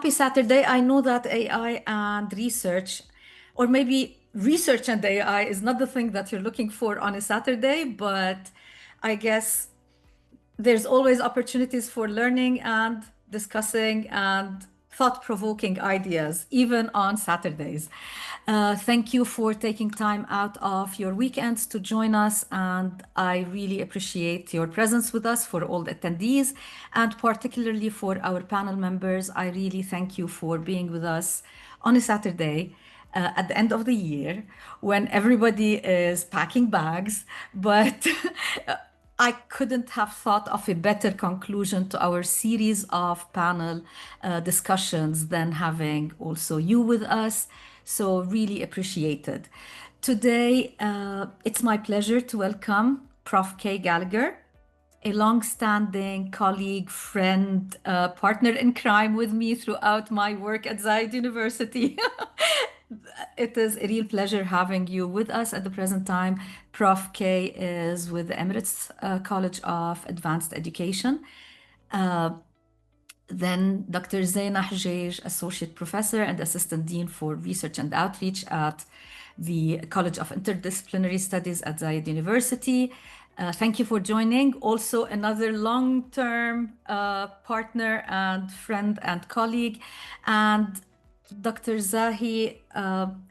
Happy Saturday. I know that AI and research, or maybe research and AI is not the thing that you're looking for on a Saturday, but I guess there's always opportunities for learning and discussing and thought-provoking ideas, even on Saturdays. Thank you for taking time out of your weekends to join us, and I really appreciate your presence with us for all the attendees, and particularly for our panel members. I really thank you for being with us on a Saturday at the end of the year when everybody is packing bags, but I couldn't have thought of a better conclusion to our series of panel discussions than having also you with us. So, really appreciated. Today, it's my pleasure to welcome Prof. K. Gallagher, a long-standing colleague, friend, partner in crime with me throughout my work at Zayed University. It is a real pleasure having you with us at the present time. Prof. K is with the Emirates College of Advanced Education. Then Dr. Zeina Hojeij, Associate Professor and Assistant Dean for Research and Outreach at the College of Interdisciplinary Studies at Zayed University. Thank you for joining. Also, another long-term partner and friend and colleague, and Dr. Zahy,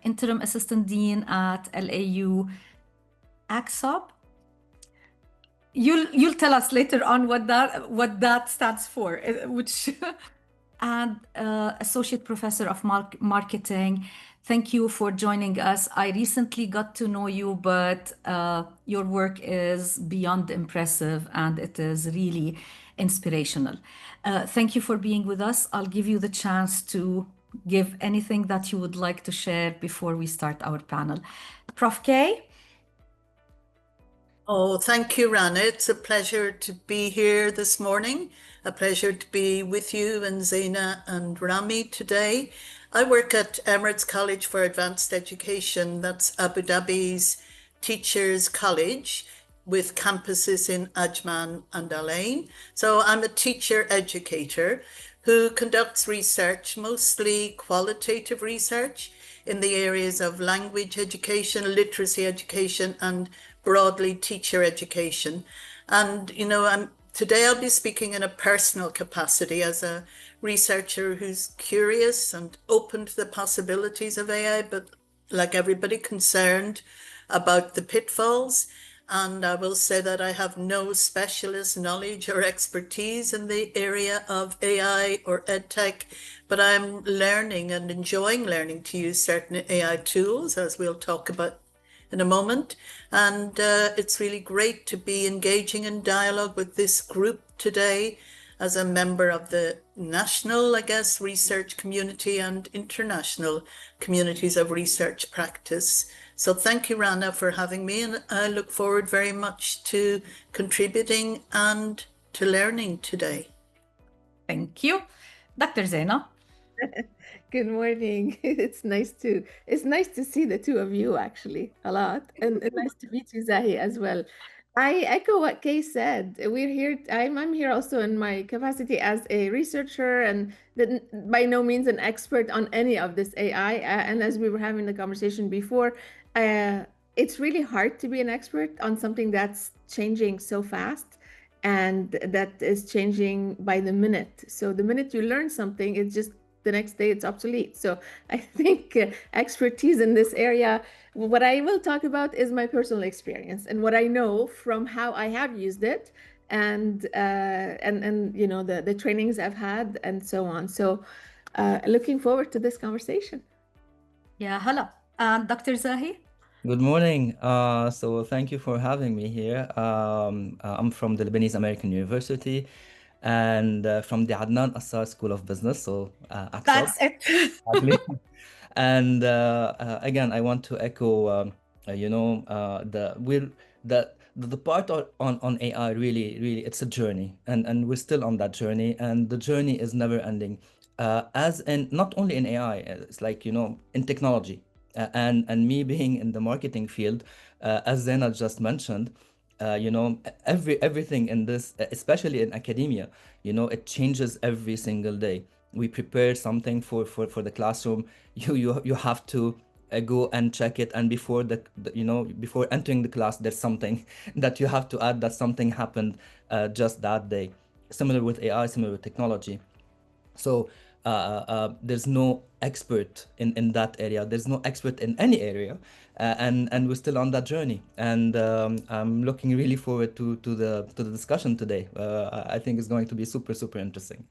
Interim Assistant Dean at LAU AKSOB. You'll tell us later on what that stands for, which and Associate Professor of Marketing. Thank you for joining us. I recently got to know you, but your work is beyond impressive and it is really inspirational. Thank you for being with us. I'll give you the chance to give anything that you would like to share before we start our panel. Prof. K? Oh, thank you, Rana. It's a pleasure to be here this morning. A pleasure to be with you and Zeina and Rami today. I work at Emirates College for Advanced Education. That's Abu Dhabi's Teachers College with campuses in Ajman and Al Ain. So I'm a teacher educator who conducts research, mostly qualitative research in the areas of language education, literacy education, and broadly teacher education. And, today I'll be speaking in a personal capacity as a researcher who's curious and open to the possibilities of AI, but like everybody, concerned about the pitfalls. And I will say that I have no specialist knowledge or expertise in the area of AI or EdTech, but I'm learning and enjoying learning to use certain AI tools, as we'll talk about in a moment. And it's really great to be engaging in dialogue with this group today as a member of the national, research community and international communities of research practice. So thank you, Rana, for having me, and I look forward very much to contributing and to learning today. Thank you. Dr. Zeina. Good morning. It's nice to see the two of you actually a lot, and nice to meet you, Zahy, as well. I echo what Kay said. We're here. I'm here also in my capacity as a researcher, and by no means an expert on any of this AI. And as we were having the conversation before, it's really hard to be an expert on something that's changing so fast and that is changing by the minute. So the minute you learn something, it's just the next day it's obsolete. So I think expertise in this area, what I will talk about is my personal experience and what I know from how I have used it, and the trainings I've had and so on. So looking forward to this conversation. Yeah, hello. And Dr. Zahy? Good morning. So thank you for having me here. I'm from the Lebanese American University and from the Adnan Assar School of Business. So AKSOB. That's it. And again, I want to echo, the part on AI really it's a journey, and we're still on that journey, and the journey is never ending. As in not only in AI, it's like in technology, and me being in the marketing field, as Zeina just mentioned. Everything in this, especially in academia, it changes every single day. we prepare something for the classroom, you have to go and check it, and before before entering the class, there's something that you have to add, that something happened just that day. Similar with AI, similar with technology. So there's no expert in that area. There's no expert in any area, and we're still on that journey. And I'm looking really forward to the discussion today. I think it's going to be super interesting.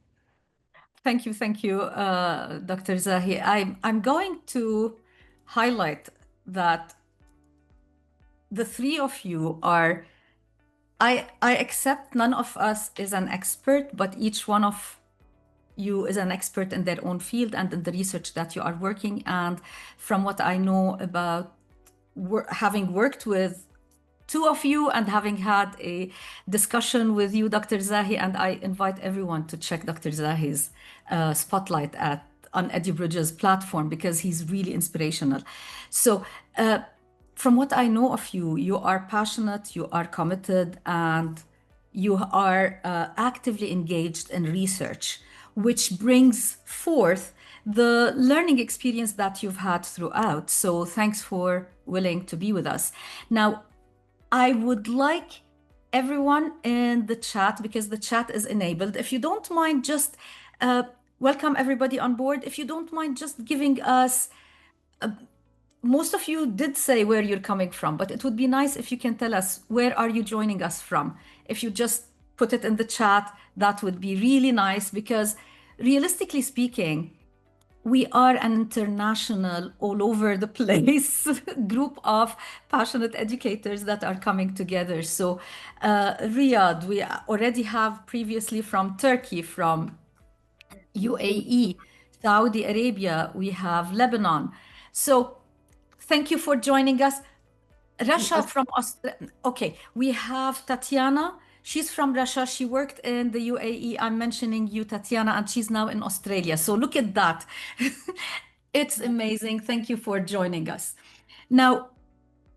Thank you, Dr. Zahy. I'm going to highlight that the three of you are, I accept none of us is an expert, but each one of you is an expert in their own field and in the research that you are working. And from what I know about having worked with two of you and having had a discussion with you, Dr. Zahy, and I invite everyone to check Dr. Zahy's spotlight on edubridges platform, because he's really inspirational. So from what I know of you, you are passionate, you are committed, and you are actively engaged in research, which brings forth the learning experience that you've had throughout. So thanks for willing to be with us. Now, I would like everyone in the chat, because the chat is enabled, if you don't mind, just welcome everybody on board. If you don't mind just giving us, most of you did say where you're coming from, but it would be nice if you can tell us, where are you joining us from? If you just put it in the chat, that would be really nice, because realistically speaking, we are an international, all over the place group of passionate educators that are coming together. So Riyadh, we already have previously from Turkey, from UAE, Saudi Arabia, we have Lebanon. So thank you for joining us. Russia from Australia. Okay, we have Tatiana. She's from Russia. She worked in the UAE. I'm mentioning you, Tatiana, and she's now in Australia. So look at that. It's amazing. Thank you for joining us. Now,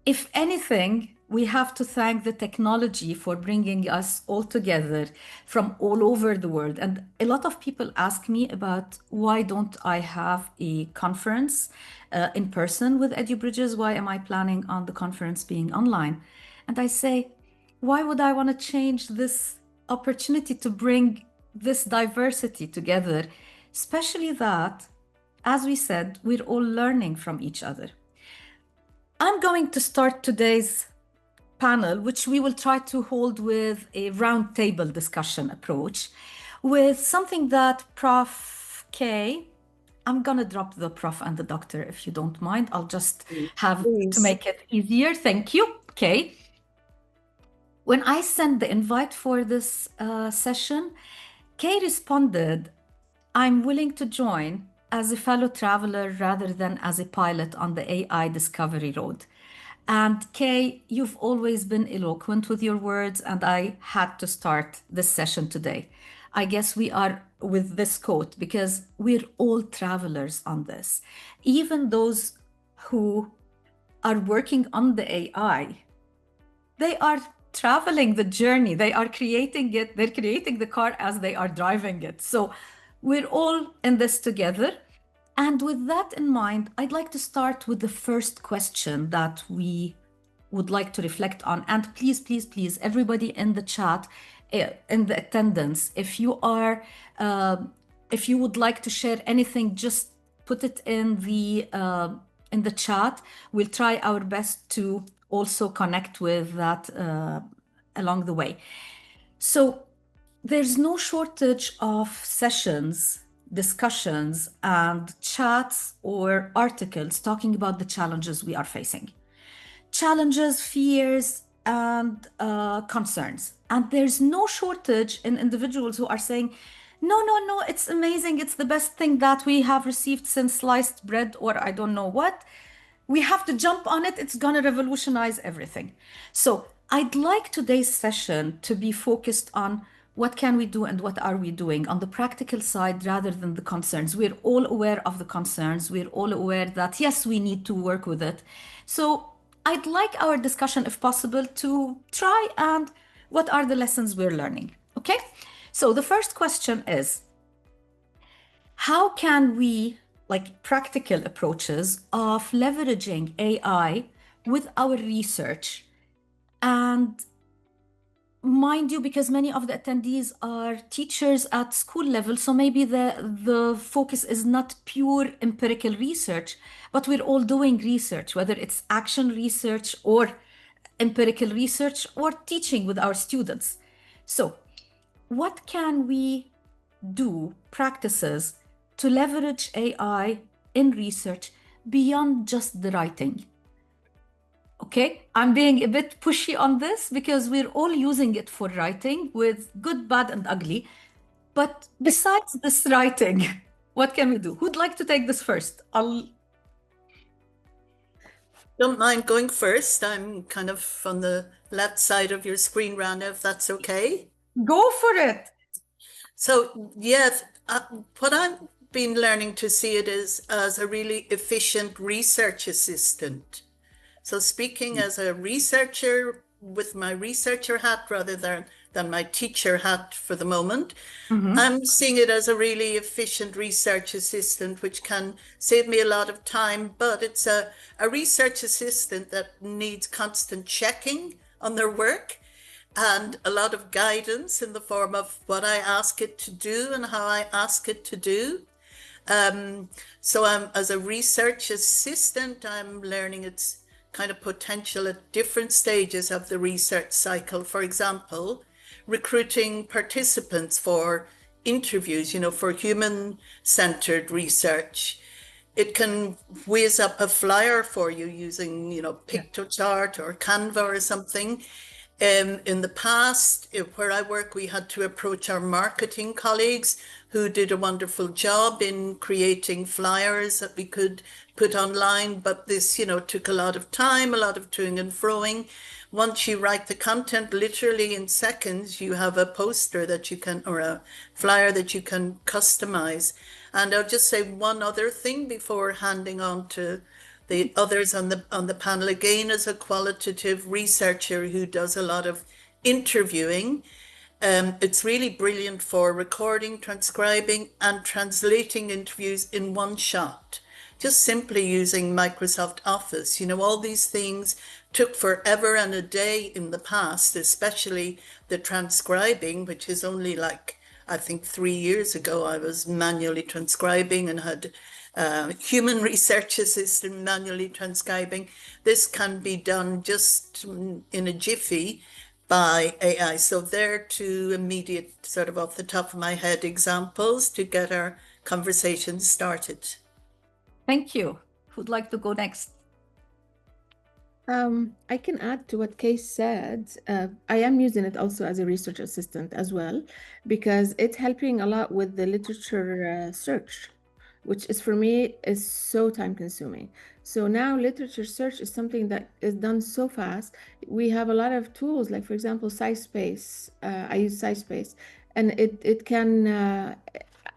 if anything, we have to thank the technology for bringing us all together from all over the world. And a lot of people ask me about, why don't I have a conference in person with edubridges? Why am I planning on the conference being online? And I say, why would I want to change this opportunity to bring this diversity together? Especially that, as we said, we're all learning from each other. I'm going to start today's panel, which we will try to hold with a roundtable discussion approach, with something that Prof. K, I'm going to drop the Prof and the Doctor if you don't mind. I'll just have to make it easier. Thank you, K. When I sent the invite for this session, Kay responded, I'm willing to join as a fellow traveler rather than as a pilot on the AI discovery road. And Kay, you've always been eloquent with your words, and I had to start this session today. I guess we are with this quote because we're all travelers on this. Even those who are working on the AI, they are traveling the journey. They are creating it. They're creating the car as they are driving it. So we're all in this together. And with that in mind, I'd like to start with the first question that we would like to reflect on. And please, please, please, everybody in the chat, in the attendance, if you would like to share anything, just put it in the chat. We'll try our best to also connect with that along the way. So there's no shortage of sessions, discussions, and chats or articles talking about the challenges we are facing. Challenges, fears, and concerns. And there's no shortage in individuals who are saying, no, it's amazing. It's the best thing that we have received since sliced bread, or I don't know what. We have to jump on it. It's going to revolutionize everything. So I'd like today's session to be focused on what can we do and what are we doing on the practical side rather than the concerns. We're all aware of the concerns. We're all aware that, yes, we need to work with it. So I'd like our discussion, if possible, to try and what are the lessons we're learning? Okay. So the first question is, how can we, like practical approaches of leveraging AI with our research? And mind you, because many of the attendees are teachers at school level, so maybe the focus is not pure empirical research, but we're all doing research, whether it's action research or empirical research or teaching with our students. So what can we do, practices, to leverage AI in research beyond just the writing? Okay, I'm being a bit pushy on this because we're all using it for writing with good, bad, and ugly. But besides this writing, what can we do? Who'd like to take this first? Don't mind going first. I'm kind of on the left side of your screen, Rana, if that's okay. Go for it. So, yes, what I've been learning to see it is as a really efficient research assistant. So speaking as a researcher with my researcher hat rather than my teacher hat for the moment, I'm seeing it as a really efficient research assistant, which can save me a lot of time, but it's a research assistant that needs constant checking on their work and a lot of guidance in the form of what I ask it to do and how I ask it to do. So as a research assistant, I'm learning its kind of potential at different stages of the research cycle. For example, recruiting participants for interviews, for human-centered research. It can whiz up a flyer for you using, PictoChart or Canva or something. In the past, where I work, we had to approach our marketing colleagues who did a wonderful job in creating flyers that we could put online. But this, took a lot of time, a lot of toing and froing. Once you write the content, literally in seconds, you have a poster that you can, or a flyer that you can customize. And I'll just say one other thing before handing on to the others on the panel. Again, as a qualitative researcher who does a lot of interviewing, it's really brilliant for recording, transcribing, and translating interviews in one shot. Just simply using Microsoft Office. All these things took forever and a day in the past, especially the transcribing, which is only like, I think 3 years ago, I was manually transcribing and had human research assistant manually transcribing. This can be done just in a jiffy by AI. So there are two immediate, sort of off the top of my head, examples to get our conversation started. Thank you. Who'd like to go next? I can add to what Kay said. I am using it also as a research assistant as well, because it's helping a lot with the literature search, which is for me is so time consuming. So now literature search is something that is done so fast. We have a lot of tools, like for example, SciSpace. I use SciSpace, and it can,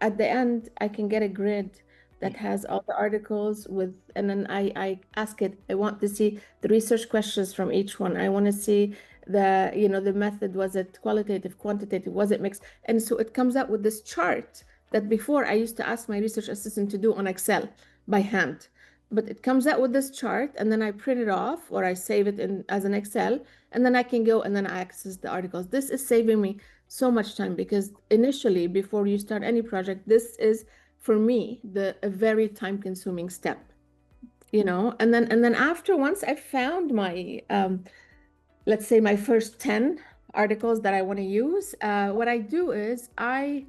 at the end, I can get a grid that has all the articles with, and then I ask it, I want to see the research questions from each one. I want to see the method, was it qualitative, quantitative, was it mixed? And so it comes out with this chart that before I used to ask my research assistant to do on Excel by hand. But it comes out with this chart, and then I print it off or I save it in as an Excel, and then I can go and then I access the articles. This is saving me so much time, because initially, before you start any project, this is for me a very time-consuming step, and then after, once I found my let's say my first 10 articles that I want to use, what I do is I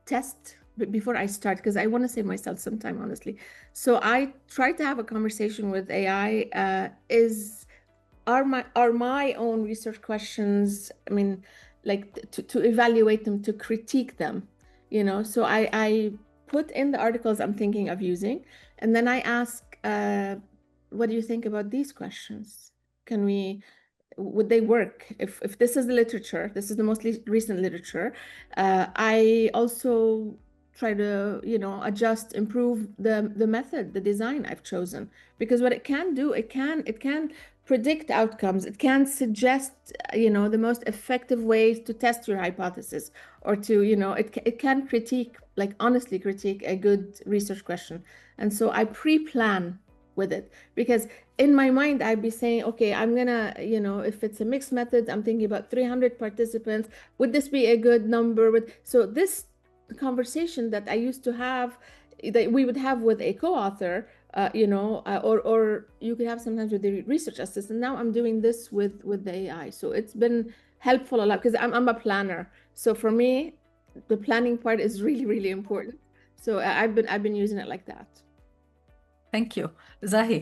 test before I start, because I want to save myself some time, honestly. So I try to have a conversation with AI. Are my own research questions, I mean, like to evaluate them, to critique them, so I put in the articles I'm thinking of using, and then I ask, what do you think about these questions? Would they work? If this is the literature, this is the most recent literature, I also try to, adjust, improve the method, the design I've chosen, because what it can do, it can predict outcomes. It can suggest, the most effective ways to test your hypothesis, or to, it can critique, like honestly critique a good research question. And so I pre-plan with it, because in my mind I'd be saying, okay, I'm gonna, if it's a mixed method, I'm thinking about 300 participants. Would this be a good number? So this conversation that I used to have, that we would have with a co-author, or you could have sometimes with the research assistant. Now I'm doing this with the AI. So it's been helpful a lot, because I'm a planner. So for me, the planning part is really, really important. So I've been using it like that. Thank you. Zahy.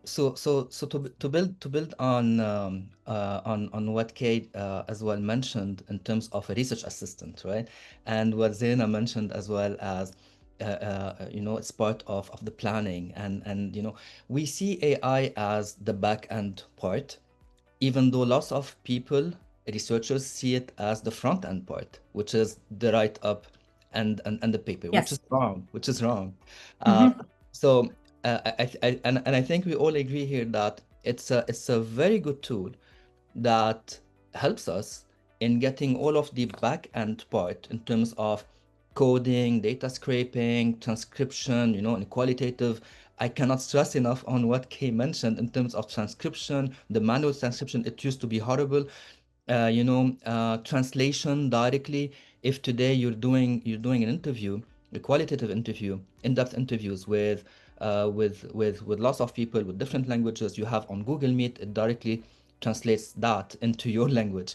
So to build on what Kate as well mentioned in terms of a research assistant, right? And what Zeina mentioned as well as it's part of the planning, and we see AI as the back end part, even though lots of people, researchers, see it as the front end part, which is the write up and the paper, which Yes. is wrong, Mhm. So I think we all agree here that it's a very good tool that helps us in getting all of the back end part in terms of coding, data scraping, transcription, and qualitative. I cannot stress enough on what Kay mentioned in terms of transcription, the manual transcription. It used to be horrible. Translation directly. If today you're doing an interview, a qualitative interview, in-depth interviews with lots of people with different languages, you have on Google Meet, it directly translates that into your language.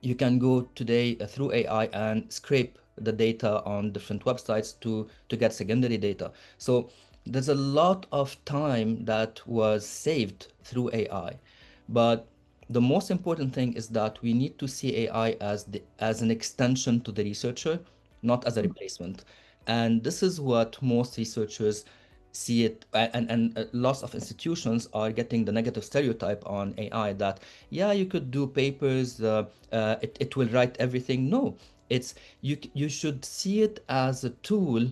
You can go today through AI and scrape the data on different websites to get secondary data. So there's a lot of time that was saved through AI. But the most important thing is that we need to see AI as an extension to the researcher, not as a replacement. And this is what most researchers see it, and lots of institutions are getting the negative stereotype on AI that, yeah, you could do papers, it will write everything. No, it's you should see it as a tool,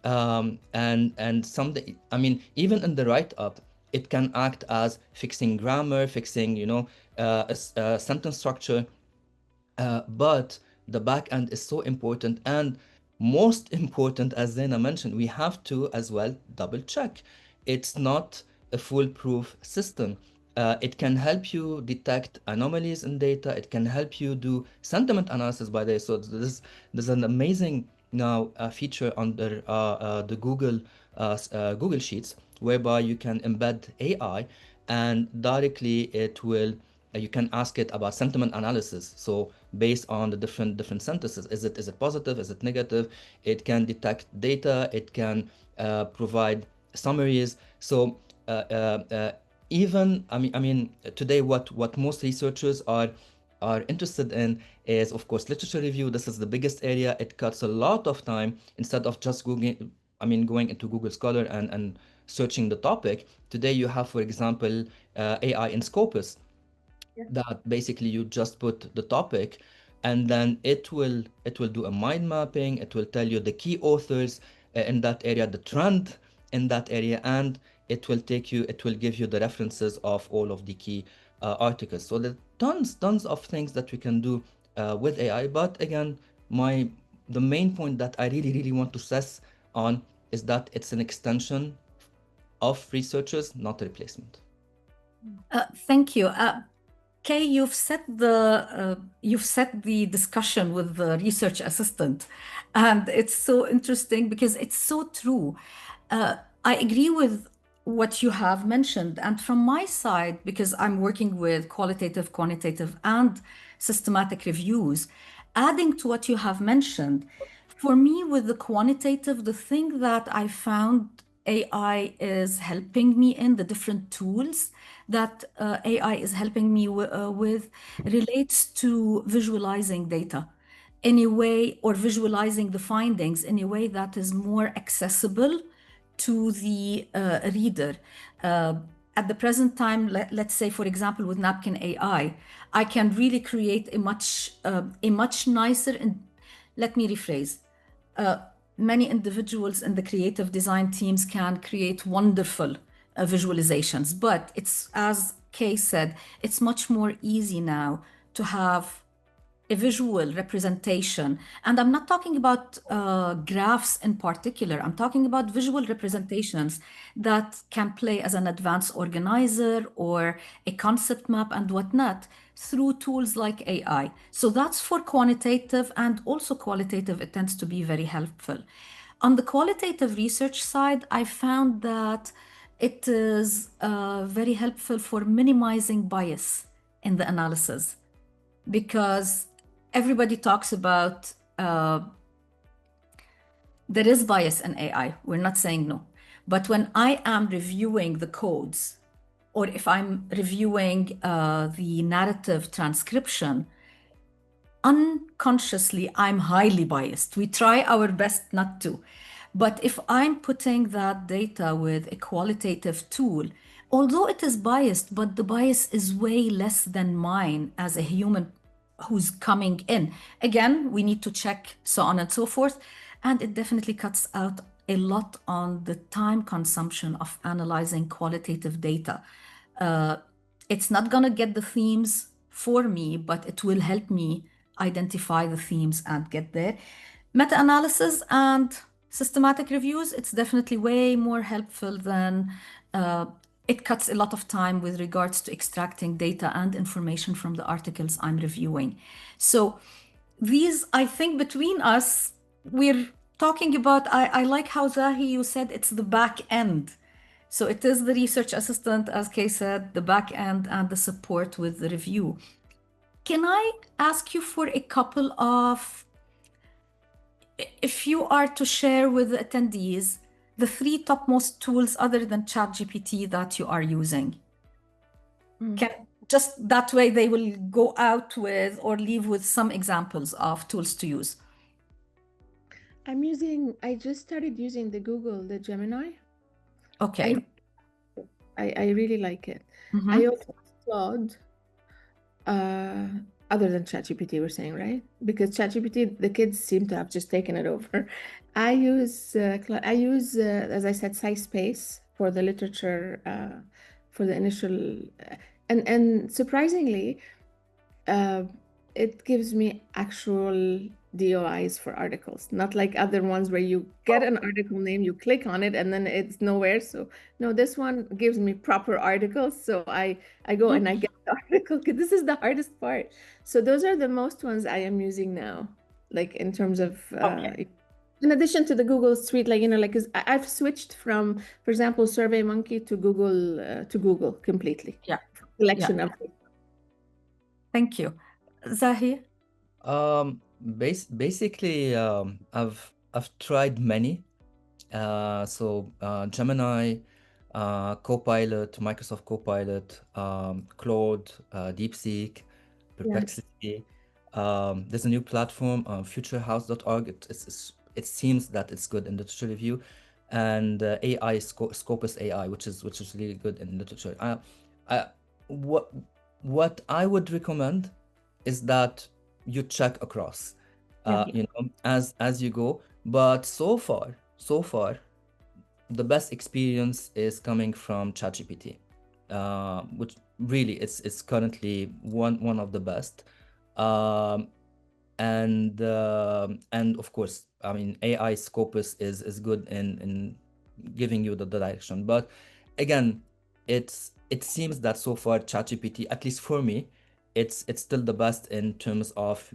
and something. I mean, even in the write-up, it can act as fixing grammar, fixing, a sentence structure. But the back end is so important, and most important, as Zaina mentioned, we have to as well double check. It's not a foolproof system. It can help you detect anomalies in data. It can help you do sentiment analysis by day. So there's an amazing now feature under the Google Sheets, whereby you can embed AI, and directly it will you can ask it about sentiment analysis. So based on the different sentences, is it positive, is it negative? It can detect data, it can provide summaries. So even I mean today what most researchers are interested in is, of course, literature review. This is the biggest area. It cuts a lot of time instead of just going into Google Scholar and searching the topic. Today you have, for example, AI in Scopus, that basically you just put the topic, and then it will do a mind mapping. It will tell you the key authors in that area, the trend in that area, and it will give you the references of all of the key articles. So there are tons of things that we can do with AI. But again, the main point that I really want to stress on is that it's an extension of researchers, not a replacement. Thank you. Kay, you've set the discussion with the research assistant, and it's so interesting because it's so true. I agree with what you have mentioned, and from my side, because I'm working with qualitative, quantitative, and systematic reviews, adding to what you have mentioned, for me with the quantitative, the thing that I found AI is helping me in, the different tools that AI is helping me with, relates to visualizing data in a way, or visualizing the findings in a way that is more accessible to the reader. At the present time, let's say, for example, with Napkin AI, I can really create a much nicer, and let me rephrase. Many individuals in the creative design teams can create wonderful visualizations. But it's, as Kay said, it's much more easy now to have a visual representation. And I'm not talking about graphs in particular. I'm talking about visual representations that can play as an advanced organizer or a concept map and whatnot through tools like AI. So that's for quantitative and also qualitative. It tends to be very helpful. On the qualitative research side, I found that it is very helpful for minimizing bias in the analysis, because everybody talks about there is bias in AI. We're not saying no. But when I am reviewing the codes, or if I'm reviewing the narrative transcription, unconsciously, I'm highly biased. We try our best not to. But if I'm putting that data with a qualitative tool, although it is biased, but the bias is way less than mine as a human who's coming in. Again, we need to check, so on and so forth. And it definitely cuts out a lot on the time consumption of analyzing qualitative data. It's not going to get the themes for me, but it will help me identify the themes and get there. Meta-analysis and systematic reviews, it's definitely way more helpful than it cuts a lot of time with regards to extracting data and information from the articles I'm reviewing. So these, I think between us, we're talking about, I like how Zahy, you said it's the back end. So it is the research assistant, as Kay said, the back end and the support with the review. Can I ask you for a couple of, if you are to share with the attendees, the 3 topmost tools other than ChatGPT that you are using? Just that way they will go out with or leave with some examples of tools to use. I just started using the Gemini. Okay. I really like it. I also Claude, other than ChatGPT, we're saying, right? Because ChatGPT, the kids seem to have just taken it over. I use, as I said, SciSpace for the literature, for the initial, and surprisingly, it gives me actual DOIs for articles, not like other ones where you get an article name, you click on it, and then it's nowhere. So no, this one gives me proper articles. So I go and I get the article, because this is the hardest part. So those are the most ones I am using now, like in terms of, in addition to the Google Suite, like, because I've switched from, for example, SurveyMonkey to Google completely. Yeah. Collection of. Thank you. Zahy? Basically, I've tried many. So Gemini, Copilot, Microsoft Copilot, Claude, DeepSeek, Perplexity. There's a new platform, futurehouse.org. It seems that it's good in literature review, and AI Scopus AI, which is really good in literature. What I would recommend is that you check across, as you go. But so far, the best experience is coming from ChatGPT, which really is currently one of the best. And of course, I mean, AI Scopus is good in giving you the direction. But again, it seems that so far ChatGPT, at least for me, it's still the best in terms of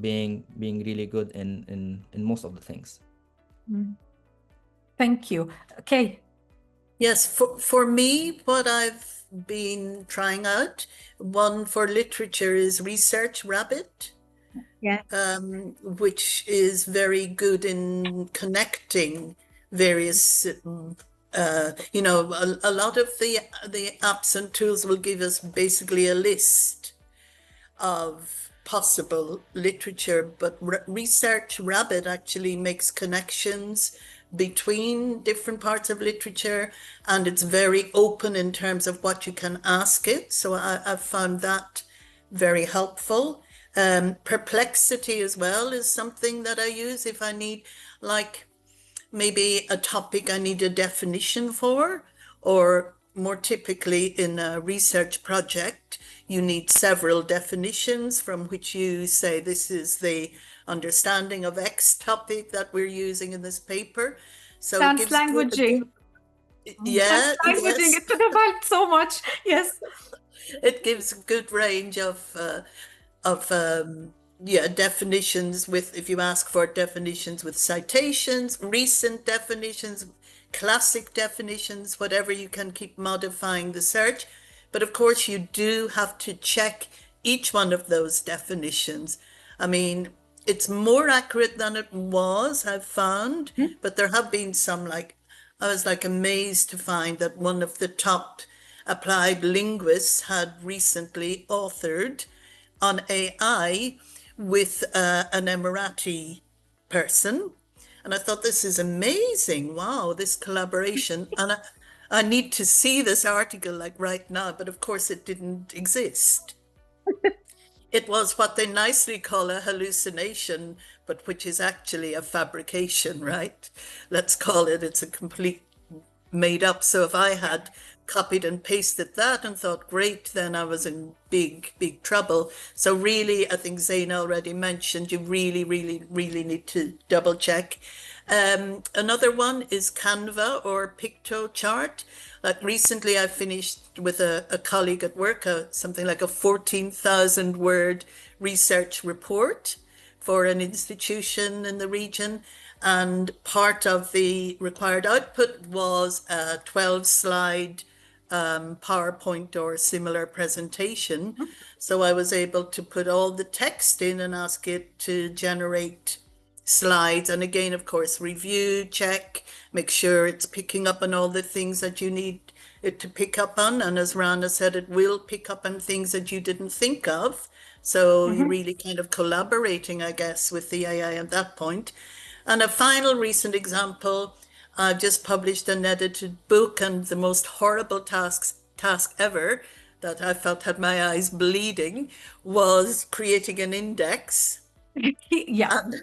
being really good in most of the things. Thank you. Okay. Yes, for me, what I've been trying out, one for literature is Research Rabbit. Yeah. Which is very good in connecting various, a lot of the apps and tools will give us basically a list of possible literature, but Research Rabbit actually makes connections between different parts of literature, and it's very open in terms of what you can ask it. So I've found that very helpful. Perplexity as well is something that I use if I need, like, maybe a topic I need a definition for, or more typically in a research project, you need several definitions from which you say this is the understanding of X topic that we're using in this paper. So it Dance gives good, languaging. Dance yeah, languaging. yes, It could have helped so much. Yes. it gives a good range of yeah, definitions with, if you ask for definitions with citations, recent definitions, classic definitions, whatever, you can keep modifying the search. But of course, you do have to check each one of those definitions. I mean, it's more accurate than it was, I've found, but there have been some, like, I was like amazed to find that one of the top applied linguists had recently authored on AI with an Emirati person. And I thought, this is amazing. Wow, this collaboration. And I need to see this article like right now, but of course it didn't exist. It was what they nicely call a hallucination, but which is actually a fabrication, right? Let's call it, it's a complete made up. So if I had copied and pasted that and thought, great, then I was in big, big trouble. So really, I think Zeina already mentioned, you really, really, really need to double check. Another one is Canva or PictoChart. Like recently, I finished with a colleague at work, something like a 14,000 word research report for an institution in the region. And part of the required output was a 12 slide PowerPoint or similar presentation. So I was able to put all the text in and ask it to generate slides. And again, of course, review, check, make sure it's picking up on all the things that you need it to pick up on. And as Rana said, it will pick up on things that you didn't think of. So you're really kind of collaborating, I guess, with the AI at that point. And a final recent example, I've just published an edited book, and the most horrible task ever that I felt had my eyes bleeding was creating an index. Yeah. And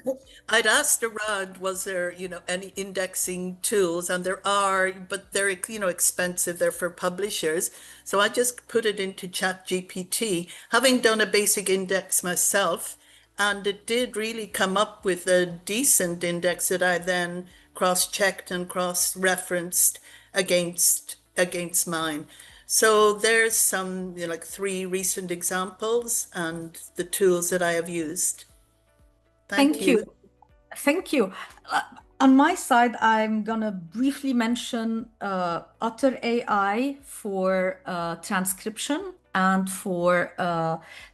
I'd asked around, was there, any indexing tools? And there are, but they're, expensive. They're for publishers. So I just put it into ChatGPT, having done a basic index myself. And it did really come up with a decent index that I then cross-checked and cross-referenced against mine. So there's some, like 3 recent examples and the tools that I have used. Thank you. Thank you. On my side, I'm gonna briefly mention Otter AI for transcription and for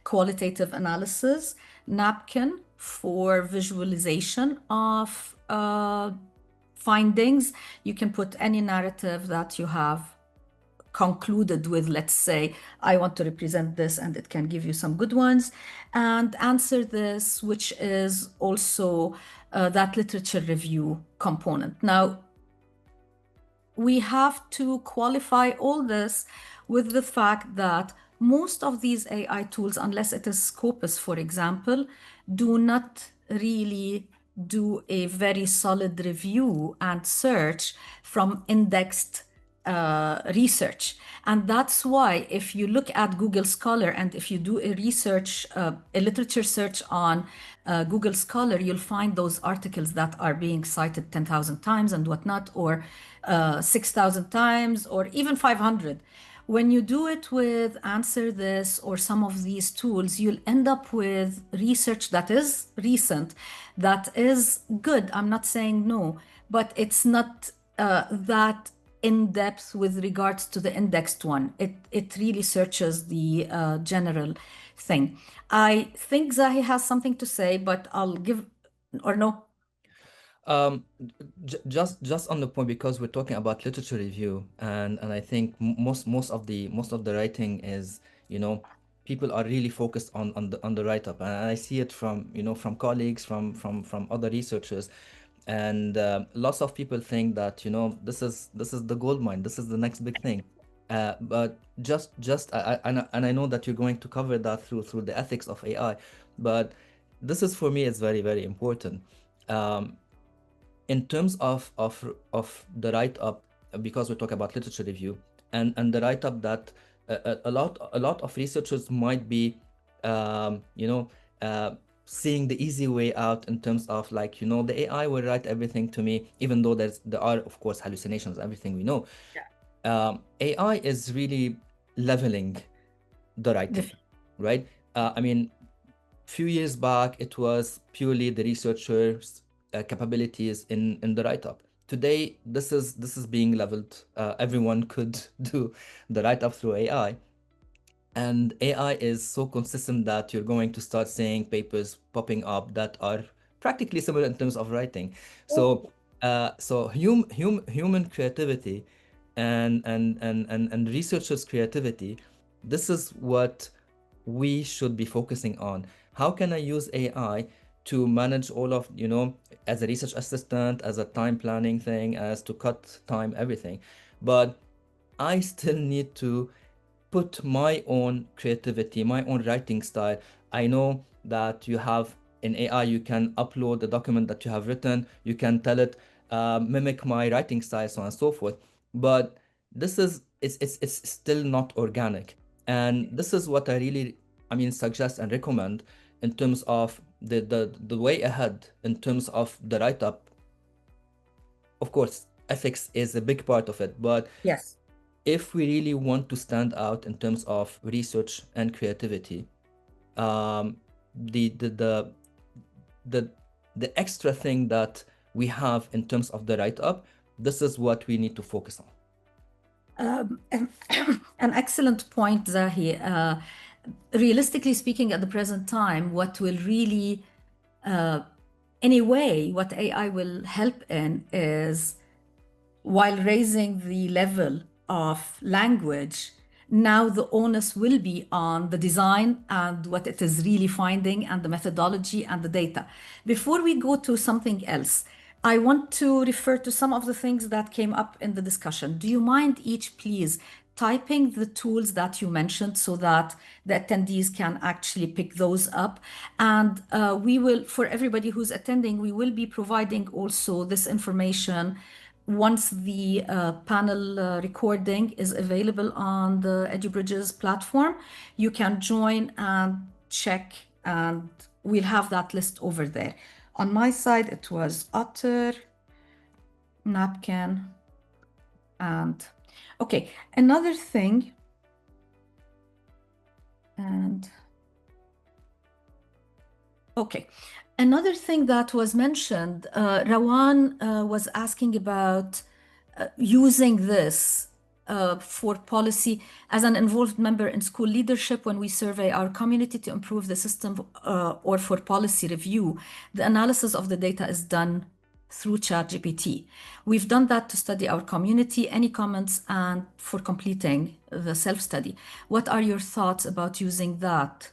qualitative analysis, Napkin for visualization of findings. You can put any narrative that you have concluded with, let's say, I want to represent this, and it can give you some good ones. And Answer This, which is also that literature review component. Now, we have to qualify all this with the fact that most of these AI tools, unless it is Scopus, for example, do not really do a very solid review and search from indexed research. And that's why if you look at Google Scholar and if you do a research, a literature search on Google Scholar, you'll find those articles that are being cited 10,000 times and whatnot, or 6,000 times, or even 500. When you do it with Answer This or some of these tools, you'll end up with research that is recent, that is good. I'm not saying no, but it's not that in depth with regards to the indexed one. It really searches the general thing. I think Zahy has something to say, but I'll give, or no? Just on the point, because we're talking about literature review, and I think most of the writing is, people are really focused on the write-up, and I see it from from colleagues, from other researchers, and lots of people think that this is the gold mine, this is the next big thing, but and I know that you're going to cover that through the ethics of AI, but this is, for me, it's very, very important. In terms of the write-up, because we talk about literature review and the write-up that a lot of researchers might be you know seeing the easy way out in terms of like, you know, the AI will write everything to me, even though there are of course hallucinations, everything we know. AI is really leveling the writing, right? I mean, few years back, it was purely the researchers' capabilities in the write-up. Today, this is being leveled. Everyone could do the write-up through AI, and AI is so consistent that you're going to start seeing papers popping up that are practically similar in terms of writing. So, human creativity and researchers' creativity, this is what we should be focusing on. How can I use AI to manage all of, you know, as a research assistant, as a time planning thing, as to cut time, everything. But I still need to put my own creativity, my own writing style. I know that you have in AI, you can upload the document that you have written, you can tell it, mimic my writing style, so on and so forth. But this is, it's still not organic. And this is what I really, I mean, suggest and recommend in terms of the way ahead, in terms of the write-up. Of course, ethics is a big part of it, but Yes. if we really want to stand out in terms of research and creativity, the extra thing that we have in terms of the write-up, this is what we need to focus on. An excellent point, Zahy. Realistically speaking, at the present time, what will really, anyway, what AI will help in is, while raising the level of language, now the onus will be on the design and what it is really finding and the methodology and the data. Before we go to something else, I want to refer to some of the things that came up in the discussion. Do you mind each, please, typing the tools that you mentioned so that the attendees can actually pick those up? And we will, for everybody who's attending, we will be providing also this information once the panel recording is available on the edubridges platform. You can join and check, and we'll have that list over there. On my side, it was otter, napkin, and okay, another thing, and okay. Another thing that was mentioned, Rawan was asking about using this for policy as an involved member in school leadership when we survey our community to improve the system or for policy review. The analysis of the data is done through ChatGPT. We've done that to study our community. Any comments and for completing the self-study? What are your thoughts about using that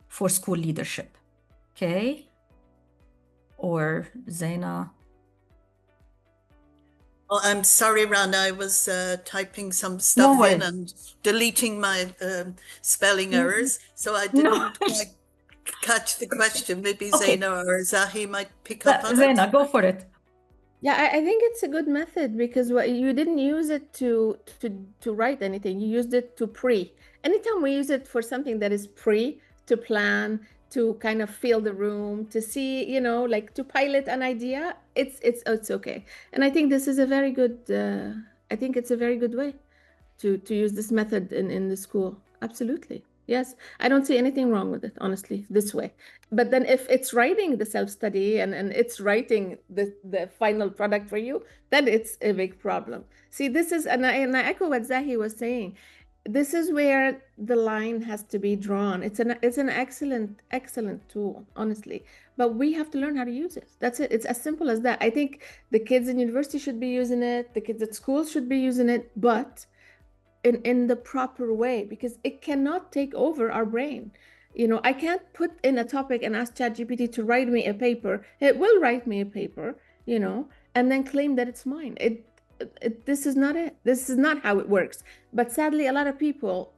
for school leadership? Okay. Or Zeina? Oh, I'm sorry, Rana. I was typing some stuff in and deleting my spelling errors, so I didn't quite catch the question. Maybe Zeina or Zahy might pick up on it. Zeina, go for it. Yeah, I think it's a good method because you didn't use it to write anything. You used it to pre. Anytime we use it for something that is pre, to plan, to kind of feel the room, to see, you know, like to pilot an idea, it's okay. And I think this is a very good, I think it's a very good way to use this method in the school. Absolutely. Yes, I don't see anything wrong with it, honestly, this way. But then if it's writing the self-study and it's writing the final product for you, then it's a big problem. See, this is, and I echo what Zahy was saying. This is where the line has to be drawn. It's an excellent tool, honestly. But we have to learn how to use it. That's it. It's as simple as that. I think the kids in university should be using it. The kids at school should be using it, but in the proper way, because it cannot take over our brain. You know, I can't put in a topic and ask ChatGPT to write me a paper. It will write me a paper, you know, and then claim that it's mine. This is not it. This is not how it works. But sadly, a lot of people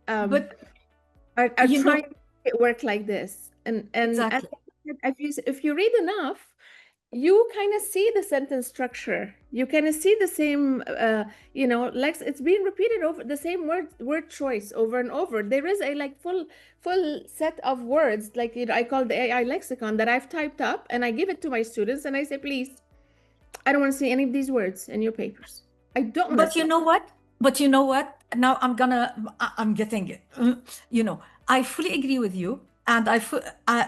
are trying to make it work like this. And exactly. if you read enough, you kind of see the sentence structure. You kind of see the same, like it's being repeated over the same word choice over and over. There is a like full set of words, like I call the AI lexicon that I've typed up, and I give it to my students, and I say, please, I don't want to see any of these words in your papers. I don't want to But see. you know what? Now I'm getting it. I fully agree with you. And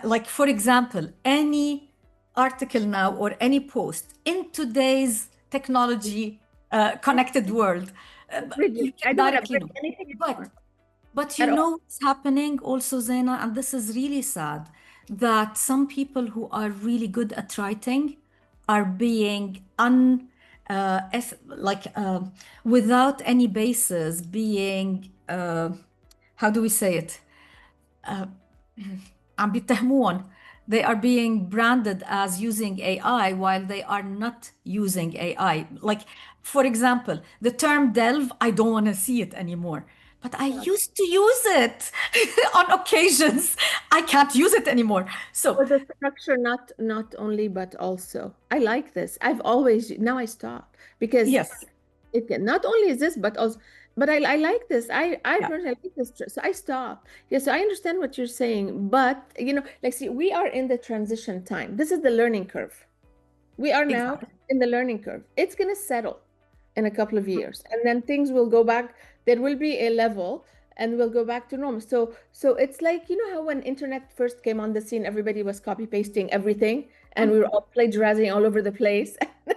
like, for example, any article now or any post in today's technology connected world, you I can don't want to directly break know. anything But anymore but at you all. know what's happening also, Zaina, and this is really sad, that some people who are really good at writing are being like without any basis, being how do we say it? عم بيتهمون. They are being branded as using AI while they are not using AI. Like, for example, the term delve, I don't want to see it anymore. But I used to use it on occasions. I can't use it anymore. So, For the structure, not only, but also. I like this. I've always, now I stop because yes. it can, not only is this, but also, but I like this. I Yeah, personally like this. So I stop. Yeah, so I understand what you're saying, but like, see, we are in the transition time. This is the learning curve. We are now exactly. in the learning curve. It's going to settle in a couple of years, and then things will go back. There will be a level, and we'll go back to normal. So it's like, how when internet first came on the scene, everybody was copy pasting everything, and we were all plagiarizing all over the place.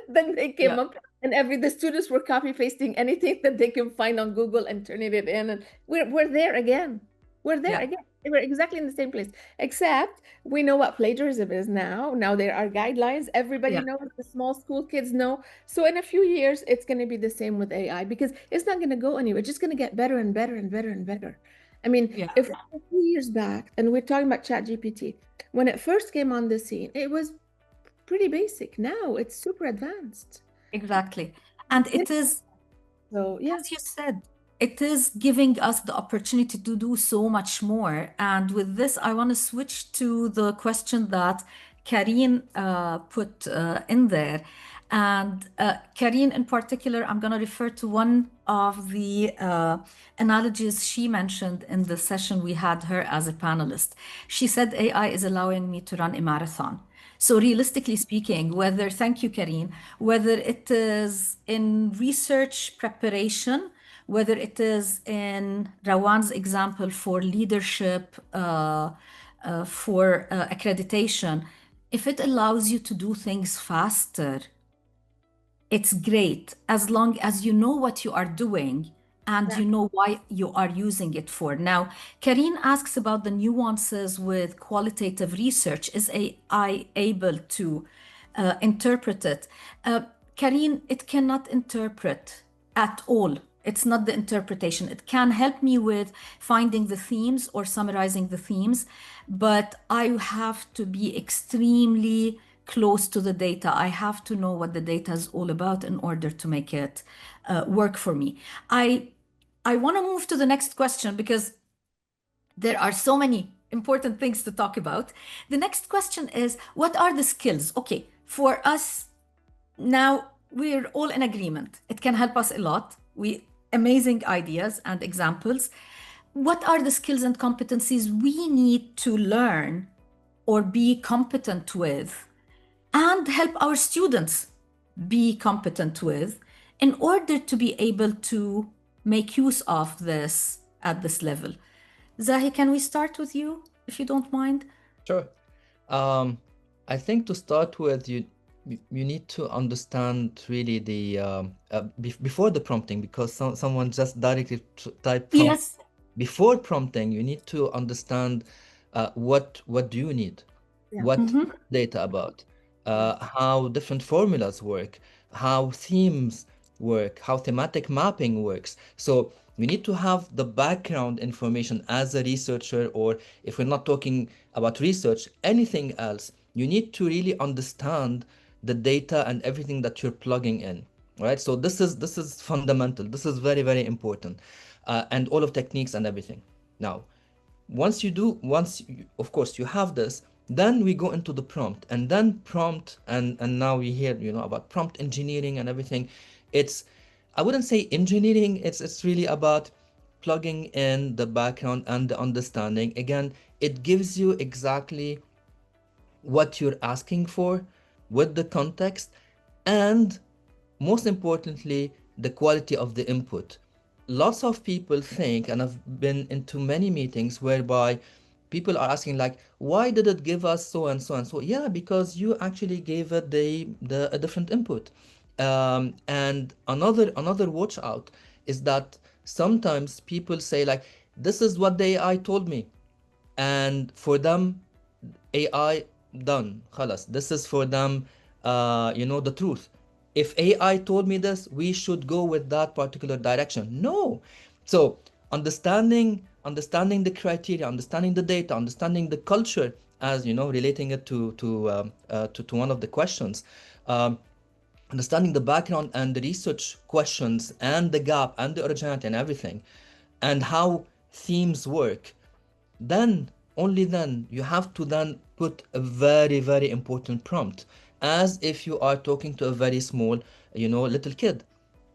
Then they came Yeah, up, and the students were copy pasting anything that they can find on Google and turning it in, and we're there again. We're there yeah, again. We're exactly in the same place, except we know what plagiarism is now. Now there are guidelines. Everybody yeah, knows, the small school kids know. So in a few years, it's going to be the same with AI because it's not going to go anywhere. It's just going to get better and better and better and better. I mean, yeah. if a few years back, and we're talking about ChatGPT, when it first came on the scene, it was pretty basic. Now it's super advanced. Exactly. And Yeah. it is, So yeah. as you said, it is giving us the opportunity to do so much more. And with this, I want to switch to the question that Karine put in there. And Karine, in particular, I'm going to refer to one of the analogies she mentioned in the session we had her as a panelist. She said, AI is allowing me to run a marathon. So realistically speaking, thank you, Karine, whether it is in research preparation, whether it is in Rawan's example for leadership, for accreditation, if it allows you to do things faster, it's great as long as you know what you are doing and you know why you are using it for. Now, Karine asks about the nuances with qualitative research. Is AI able to interpret it? Karine, it cannot interpret at all. It's not the interpretation. It can help me with finding the themes or summarizing the themes, but I have to be extremely close to the data. I have to know what the data is all about in order to make it work for me. I want to move to the next question because there are so many important things to talk about. The next question is, what are the skills? Okay, for us now, we're all in agreement. It can help us a lot. Amazing ideas and examples. What are the skills and competencies we need to learn or be competent with and help our students be competent with in order to be able to make use of this at this level? Zahy, can we start with you, if you don't mind? Sure. I think to start with, you need to understand really the before the prompting, because someone just directly typed prompt. Yes. Before prompting, you need to understand what do you need, what data about, how different formulas work, how themes work, how thematic mapping works. So we need to have the background information as a researcher, or if we're not talking about research, anything else, you need to really understand the data and everything that you're plugging in, right? So this is fundamental. This is very, very important, and all of techniques and everything. Now, of course, you have this, Then we go into the prompt, and then prompt, and now we hear, about prompt engineering and everything. It's, I wouldn't say engineering, it's really about plugging in the background and the understanding. Again, it gives you exactly what you're asking for with the context, and most importantly, the quality of the input. Lots of people think, and I've been into many meetings whereby people are asking like, why did it give us so and so and so? Yeah, because you actually gave it the a different input. And another watch out is that sometimes people say like, this is what the AI told me, and for them AI done خلاص, this is for them, the truth. If AI told me this, we should go with that particular direction. No. So understanding the criteria, understanding the data, understanding the culture, as relating it to one of the questions, um, understanding the background and the research questions and the gap and the originality and everything, and how themes work, then only then you have to then put a very very important prompt, as if you are talking to a very small, little kid.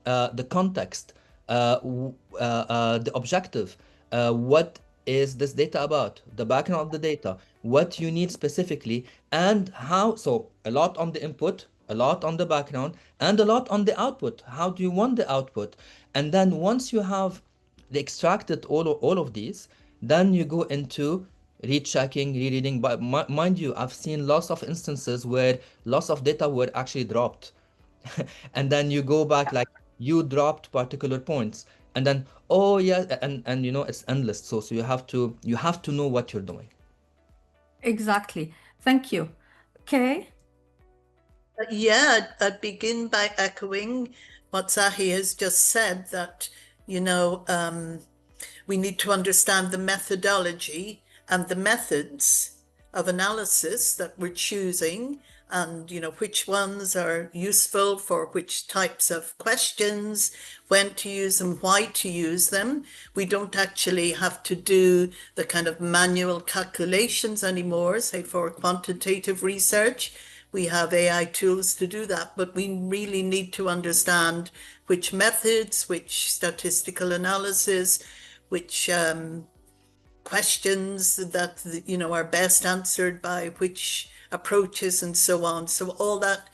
The context, the objective, what is this data about, the background of the data, what you need specifically, and how. So a lot on the input, a lot on the background, and a lot on the output. How do you want the output? And then once you have extracted all of these, then you go into rechecking, rereading. But mind you, I've seen lots of instances where lots of data were actually dropped. And then you go back like, you dropped particular points, and then, oh yeah, and it's endless. So you have to know what you're doing. Exactly. Thank you. Okay. Yeah, I'd begin by echoing what Zahy has just said, that, we need to understand the methodology and the methods of analysis that we're choosing, and which ones are useful for which types of questions, when to use them, why to use them. We don't actually have to do the kind of manual calculations anymore, say for quantitative research. We have AI tools to do that, but we really need to understand which methods, which statistical analysis, which questions that are best answered by which approaches, and so on. So all that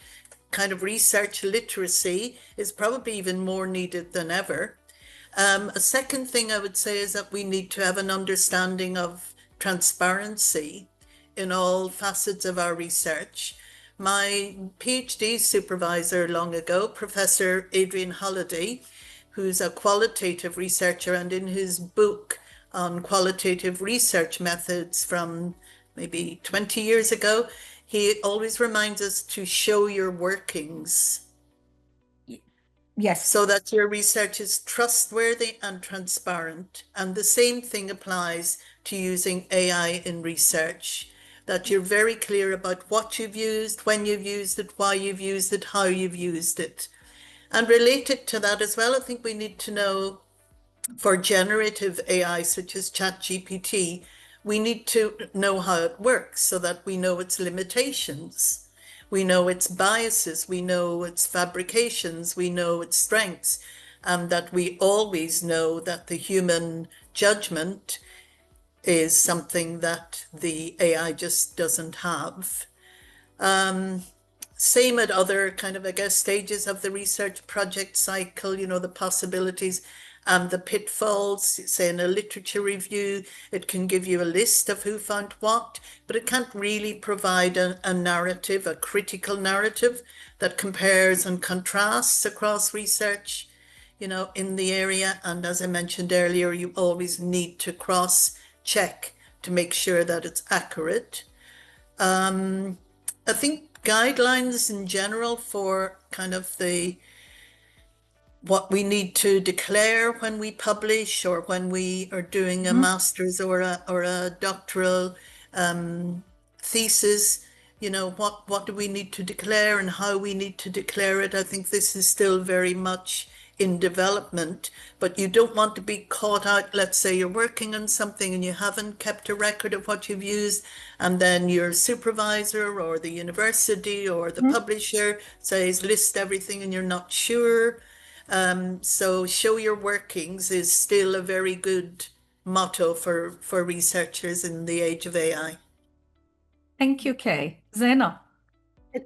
kind of research literacy is probably even more needed than ever. A second thing I would say is that we need to have an understanding of transparency in all facets of our research. My PhD supervisor long ago, Professor Adrian Holliday, who's a qualitative researcher, and in his book on qualitative research methods from maybe 20 years ago, he always reminds us to show your workings. Yes. So that your research is trustworthy and transparent. And the same thing applies to using AI in research, that you're very clear about what you've used, when you've used it, why you've used it, how you've used it. And related to that as well, I think we need to know, for generative AI such as ChatGPT, we need to know how it works so that we know its limitations. We know its biases, we know its fabrications, we know its strengths, and that we always know that the human judgment is something that the AI just doesn't have. Same at other kind of, I guess, stages of the research project cycle, the possibilities and the pitfalls. Say in a literature review, it can give you a list of who found what, but it can't really provide a narrative, a critical narrative that compares and contrasts across research, in the area. And as I mentioned earlier, you always need to cross-check to make sure that it's accurate. I think guidelines in general for kind of what we need to declare when we publish, or when we are doing a master's or a doctoral thesis, what do we need to declare and how we need to declare it. I think this is still very much in development, but you don't want to be caught out. Let's say you're working on something and you haven't kept a record of what you've used, and then your supervisor or the university or the publisher says list everything and you're not sure. So show your workings is still a very good motto for researchers in the age of AI. Thank you, Kay. Zeina.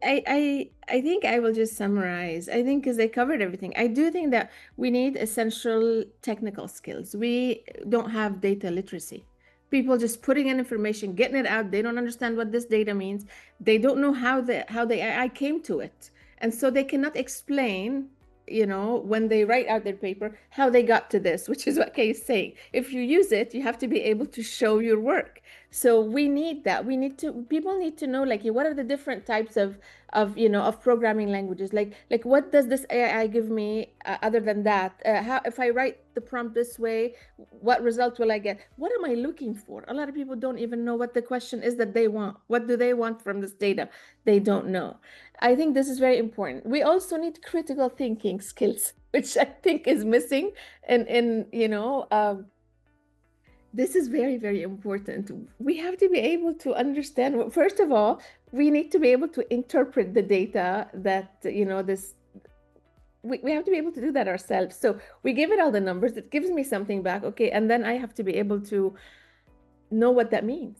I think I will just summarize. I think because they covered everything. I do think that we need essential technical skills. We don't have data literacy. People just putting in information, getting it out. They don't understand what this data means. They don't know how the AI came to it. And so they cannot explain, when they write out their paper, how they got to this, which is what Kay is saying. If you use it, you have to be able to show your work. So we need that. People need to know, like, what are the different types of programming languages? Like what does this AI give me other than that? How, if I write the prompt this way, what result will I get? What am I looking for? A lot of people don't even know what the question is that they want. What do they want from this data? They don't know. I think this is very important. We also need critical thinking skills, which I think is missing this is very, very important. We have to be able to understand, first of all, we need to be able to interpret the data that, we have to be able to do that ourselves. So we give it all the numbers, it gives me something back, okay, and then I have to be able to know what that means.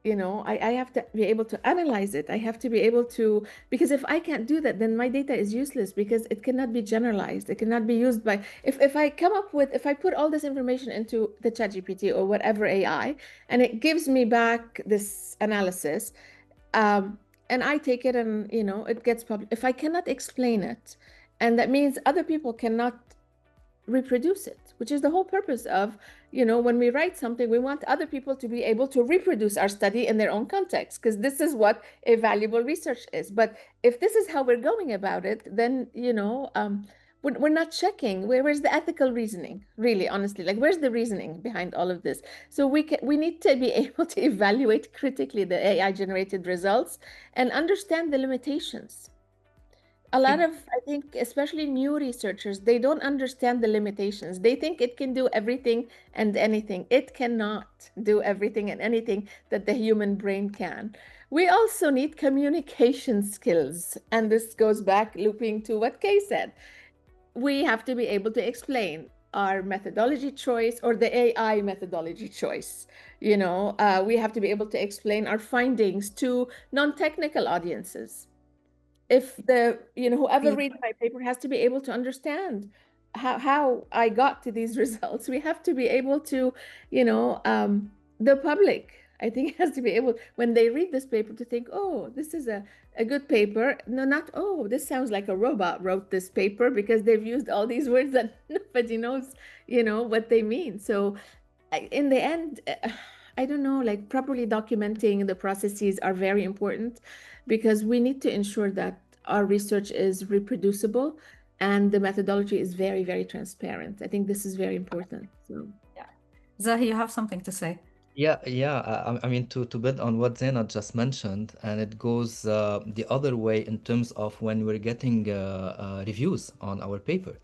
I have to be able to analyze it. I have to be able to, because if I can't do that, then my data is useless because it cannot be generalized. It cannot be used by, if I put all this information into the ChatGPT or whatever AI, and it gives me back this analysis, and I take it and, it gets published. If I cannot explain it, and that means other people cannot reproduce it, which is the whole purpose of, when we write something, we want other people to be able to reproduce our study in their own context, because this is what a valuable research is. But if this is how we're going about it, then, we're not checking where's the ethical reasoning, really, honestly, like where's the reasoning behind all of this? So we need to be able to evaluate critically the AI generated results and understand the limitations. A lot of, I think, especially new researchers, they don't understand the limitations. They think it can do everything and anything. It cannot do everything and anything that the human brain can. We also need communication skills. And this goes back, looping to what Kay said. We have to be able to explain our methodology choice or the AI methodology choice. We have to be able to explain our findings to non-technical audiences. If whoever reads my paper has to be able to understand how I got to these results. We have to be able to, the public, I think, has to be able, when they read this paper, to think, oh, this is a good paper. No, not, oh, this sounds like a robot wrote this paper, because they've used all these words that nobody knows, what they mean. So in the end, I don't know, like properly documenting the processes are very important, because we need to ensure that our research is reproducible and the methodology is very, very transparent. I think this is very important. So yeah, Zahy, you have something to say? Yeah. I mean, to build on what Zaina just mentioned, and it goes the other way in terms of when we're getting reviews on our paper.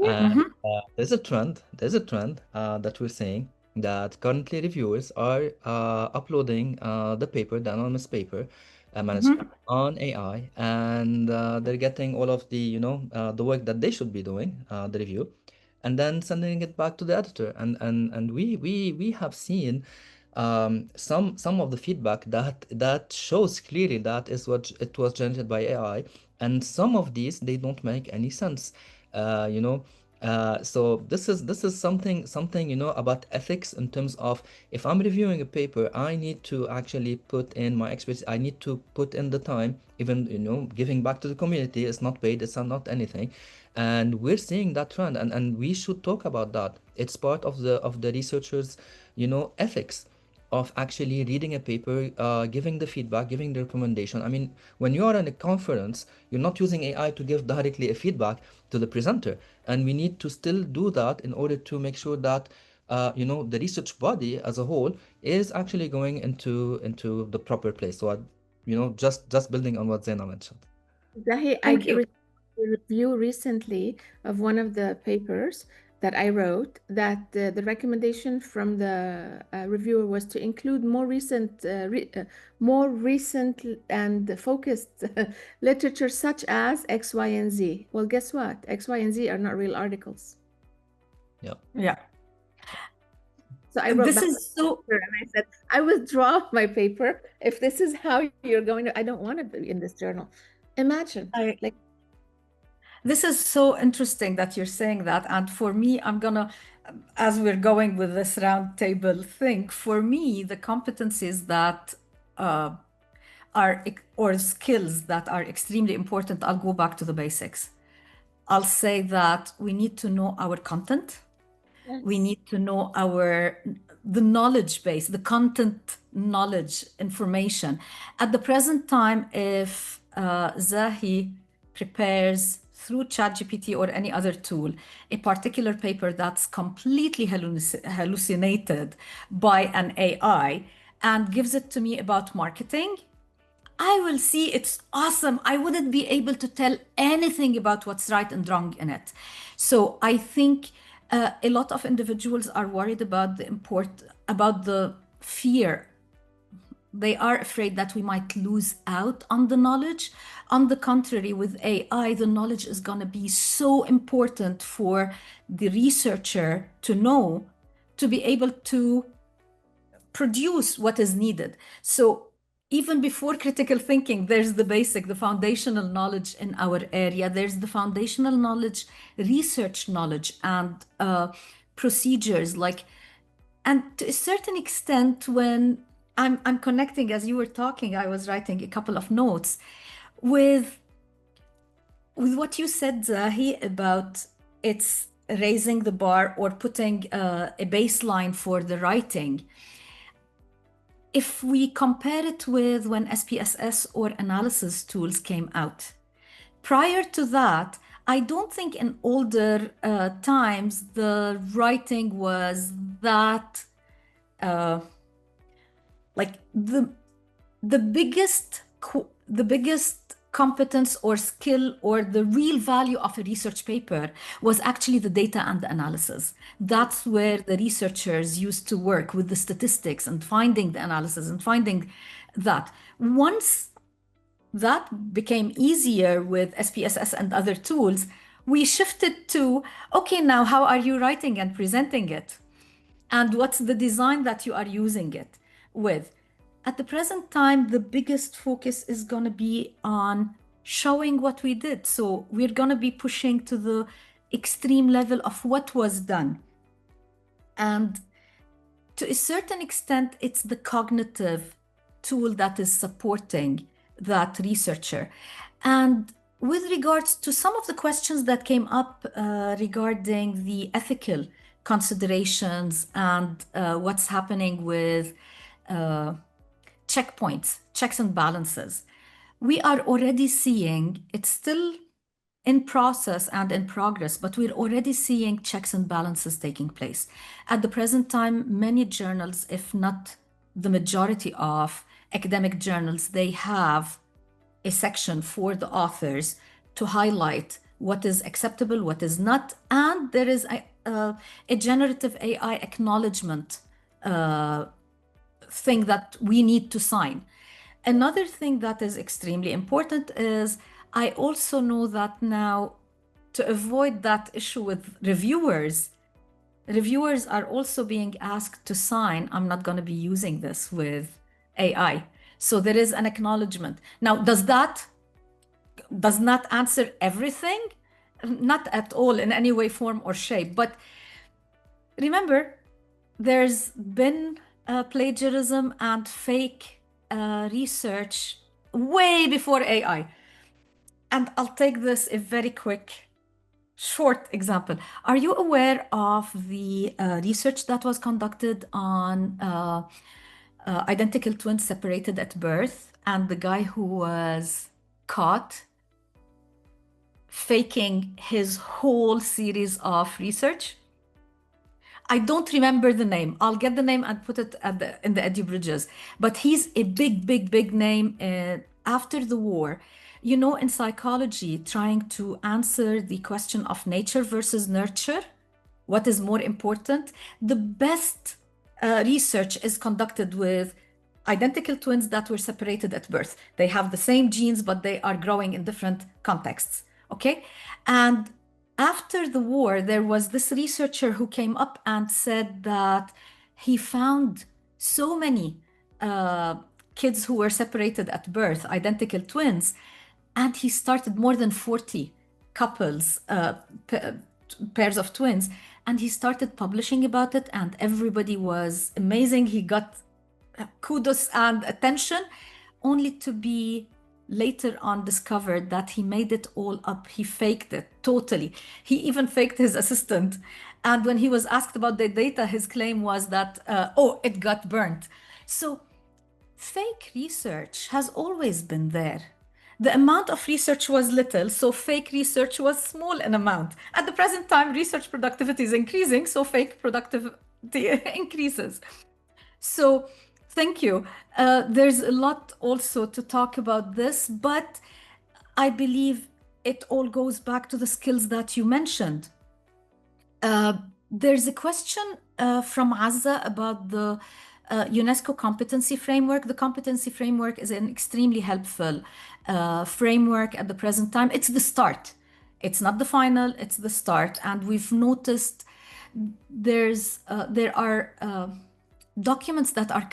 And there's a trend that we're seeing, that currently reviewers are uploading the anonymous paper manuscript on AI, and they're getting all of the the work that they should be doing, the review, and then sending it back to the editor. And we have seen some of the feedback that shows clearly that is what it was generated by AI, and some of these, they don't make any sense. So this is something about ethics, in terms of, if I'm reviewing a paper, I need to actually put in my expertise. I need to put in the time, even giving back to the community. It's not paid, it's not anything. And we're seeing that trend, and we should talk about that. It's part of the researchers ethics, of actually reading a paper, giving the feedback, giving the recommendation. I mean, when you are in a conference, you're not using AI to give directly a feedback to the presenter. And we need to still do that in order to make sure that, the research body as a whole is actually going into the proper place. So, just building on what Zaina mentioned. Zahy, Thank you. review recently of one of the papers that I wrote, that the recommendation from the reviewer was to include more recent and focused literature such as X, Y, and Z. Well, guess what? X, Y, and Z are not real articles. Yeah. Yeah. So I wrote This back is so and I said, I withdraw my paper if this is how you're going to. I don't want to be in this journal. Imagine, like. This is so interesting that you're saying that. And for me, I'm gonna, as we're going with this round table thing, for me, the competencies that or skills that are extremely important, I'll go back to the basics. I'll say that we need to know our content. We need to know the knowledge base, the content knowledge information. At the present time, if Zahy prepares through ChatGPT or any other tool a particular paper that's completely hallucinated by an AI and gives it to me about marketing, I will see it's awesome. I wouldn't be able to tell anything about what's right and wrong in it. So I think a lot of individuals are worried about the fear. They are afraid that we might lose out on the knowledge. On the contrary, with AI, the knowledge is going to be so important for the researcher to know, to be able to produce what is needed. So even before critical thinking, there's the basic, the foundational knowledge in our area. There's the foundational knowledge, research knowledge, and procedures. And to a certain extent, when I'm connecting, as you were talking, I was writing a couple of notes with what you said, Zahy, about it's raising the bar or putting a baseline for the writing. If we compare it with when SPSS or analysis tools came out, prior to that, I don't think in older times the writing was that like the biggest competence or skill or the real value of a research paper was actually the data and the analysis. That's where the researchers used to work with the statistics and finding the analysis and finding that. Once that became easier with SPSS and other tools, we shifted to, okay, now how are you writing and presenting it? And what's the design that you are using it with? At the present time, the biggest focus is going to be on showing what we did. So we're going to be pushing to the extreme level of what was done. And to a certain extent, it's the cognitive tool that is supporting that researcher. And with regards to some of the questions that came up regarding the ethical considerations and what's happening with checkpoints, checks and balances, we are already seeing, it's still in process and in progress, but we're already seeing checks and balances taking place. At the present time, many journals, if not the majority of academic journals, they have a section for the authors to highlight what is acceptable, what is not, and there is a generative AI acknowledgement thing that we need to sign. Another thing that is extremely important is I also know that now, to avoid that issue with reviewers are also being asked to sign, I'm not going to be using this with AI. So there is an acknowledgement. Now, does not answer everything? Not at all in any way, form, or shape. But remember, there's been plagiarism and fake research way before AI. And I'll take this a very quick, short example. Are you aware of the research that was conducted on identical twins separated at birth, and the guy who was caught faking his whole series of research? I don't remember the name. I'll get the name and put it in the edubridges. But he's a big name after the war. You know, in psychology, trying to answer the question of nature versus nurture, what is more important, the best research is conducted with identical twins that were separated at birth. They have the same genes, but they are growing in different contexts. Okay. And after the war, there was this researcher who came up and said that he found so many kids who were separated at birth, identical twins, and he started more than 40 couples, pairs of twins, and he started publishing about it, and everybody was amazing. He got kudos and attention, only to be later on discovered that he made it all up. He faked it totally. He even faked his assistant. And when he was asked about the data, his claim was that, oh, it got burnt. So fake research has always been there. The amount of research was little, so fake research was small in amount. At the present time, research productivity is increasing, so fake productivity increases. So thank you. There's a lot also to talk about this, but I believe it all goes back to the skills that you mentioned. There's a question from Azza about the UNESCO competency framework. The competency framework is an extremely helpful framework at the present time. It's the start. It's not the final, it's the start. And we've noticed there are documents that are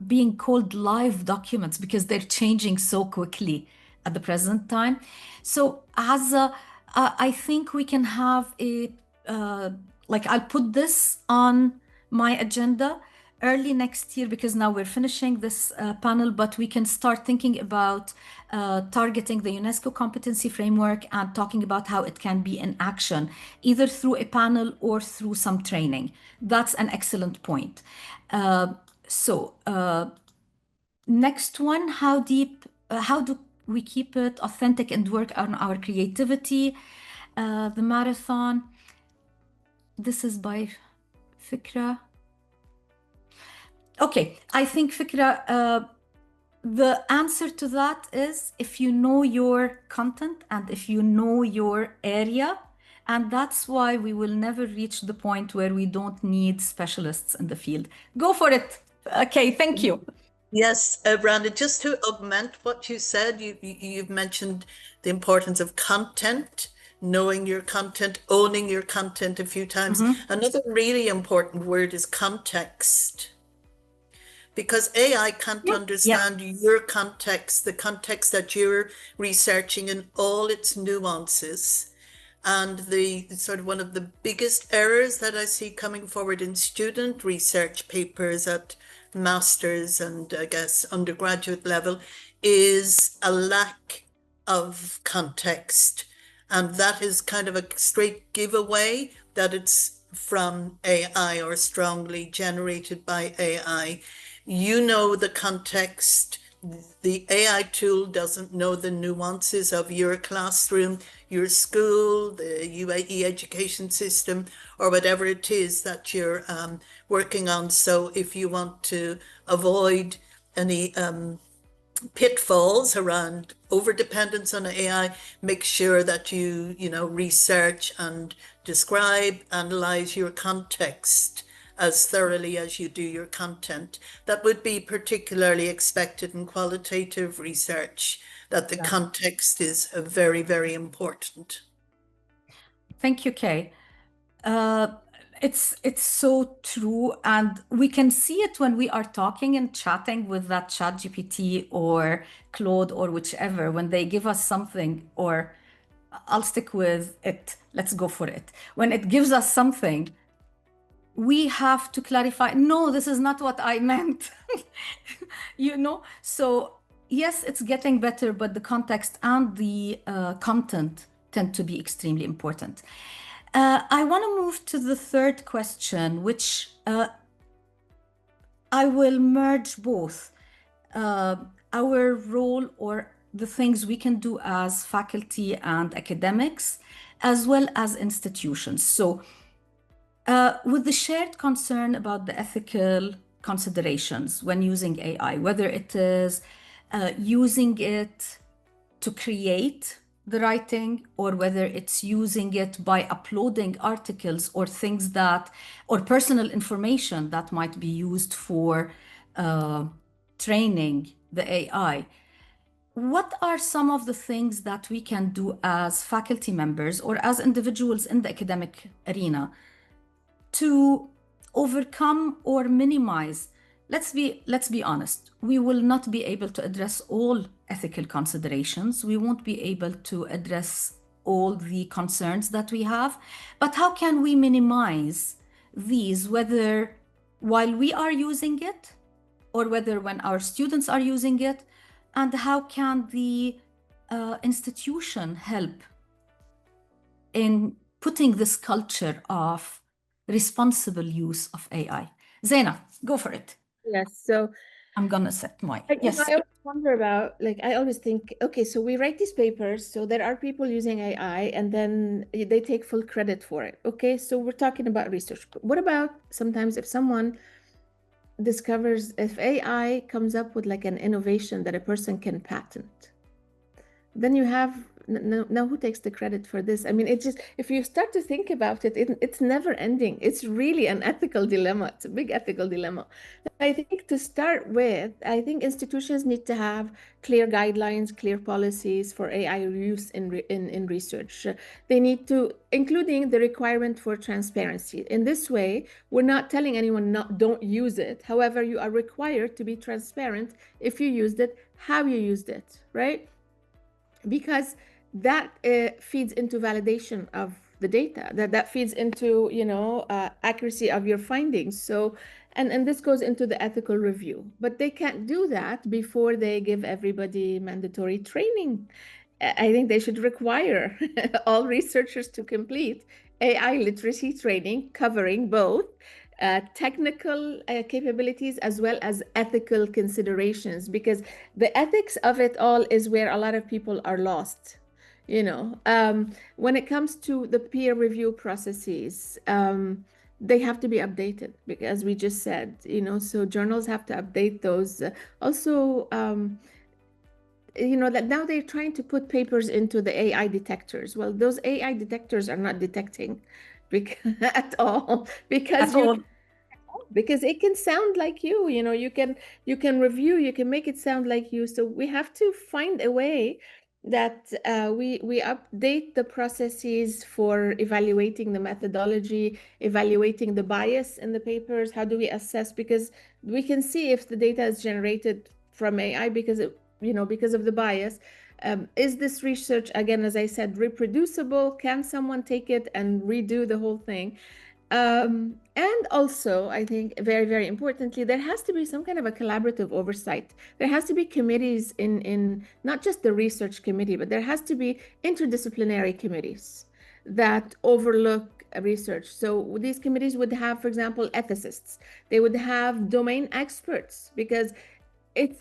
being called live documents because they're changing so quickly at the present time. So Azza, I think we can have a, I'll put this on my agenda early next year, because now we're finishing this panel, but we can start thinking about targeting the UNESCO competency framework and talking about how it can be in action, either through a panel or through some training. That's an excellent point. Next one, how do we keep it authentic and work on our creativity? The marathon, this is by Fikra. Okay, I think Fikra, the answer to that is if you know your content and if you know your area, and that's why we will never reach the point where we don't need specialists in the field. Go for it. Okay, thank you. Yes, Rana, just to augment what you said, you've mentioned the importance of content, knowing your content, owning your content a few times. Another really important word is context. Because AI can't understand your context, the context that you're researching in all its nuances. And the sort of one of the biggest errors that I see coming forward in student research papers at master's and I guess undergraduate level is a lack of context. And that is kind of a straight giveaway that it's from AI or strongly generated by AI. You know the context. The AI tool doesn't know the nuances of your classroom, your school, the UAE education system, or whatever it is that you're working on. So if you want to avoid any pitfalls around overdependence on AI, make sure that you research and describe, analyze your context as thoroughly as you do your content. That would be particularly expected in qualitative research, that the context is very, very important. Thank you, Kay. It's so true, and we can see it when we are talking and chatting with that ChatGPT or Claude or whichever, when they give us something, or I'll stick with it, let's go for it. When it gives us something, we have to clarify, no, this is not what I meant. So yes, it's getting better, but the context and the content tend to be extremely important. I want to move to the third question, which I will merge both our role or the things we can do as faculty and academics, as well as institutions. So with the shared concern about the ethical considerations when using AI, whether it is using it to create the writing, or whether it's using it by uploading articles or things that, or personal information that might be used for training the AI. What are some of the things that we can do as faculty members or as individuals in the academic arena to overcome or minimize? Let's be honest. We will not be able to address all ethical considerations. We won't be able to address all the concerns that we have. But how can we minimize these, whether while we are using it or whether when our students are using it? And how can the institution help in putting this culture of responsible use of AI? Zaina, go for it. Yes, so I'm gonna set my, yes. I always wonder about, like, I always think, okay, so we write these papers, so there are people using AI, and then they take full credit for it. Okay, so we're talking about research. But what about sometimes if someone discovers, if AI comes up with like an innovation that a person can patent, then you have now who takes the credit for this? I mean, it's just, if you start to think about it, it's never ending. It's really an ethical dilemma. It's a big ethical dilemma. I think to start with, I think institutions need to have clear guidelines, clear policies for AI use in research. They need to, including the requirement for transparency. In this way, we're not telling anyone don't use it. However, you are required to be transparent if you used it, how you used it, right? Because that feeds into validation of the data, that feeds into, you know, accuracy of your findings. So, and this goes into the ethical review, but they can't do that before they give everybody mandatory training. I think they should require all researchers to complete AI literacy training covering both technical capabilities as well as ethical considerations, because the ethics of it all is where a lot of people are lost. You know, when it comes to the peer review processes, they have to be updated, because we just said, you know, so journals have to update those. Also, you know, that now they're trying to put papers into the AI detectors. Well, those AI detectors are not detecting at all, because because it can sound like you know, you can review, you can make it sound like you. So we have to find a way that we update the processes for evaluating the methodology, evaluating the bias in the papers. How do we assess? Because we can see if the data is generated from AI because it, you know, because of the bias. Is this research, again, as I said, reproducible? Can someone take it and redo the whole thing? And also, I think very, very importantly, there has to be some kind of a collaborative oversight. There has to be committees in not just the research committee, but there has to be interdisciplinary committees that overlook research. So these committees would have, for example, ethicists. They would have domain experts, because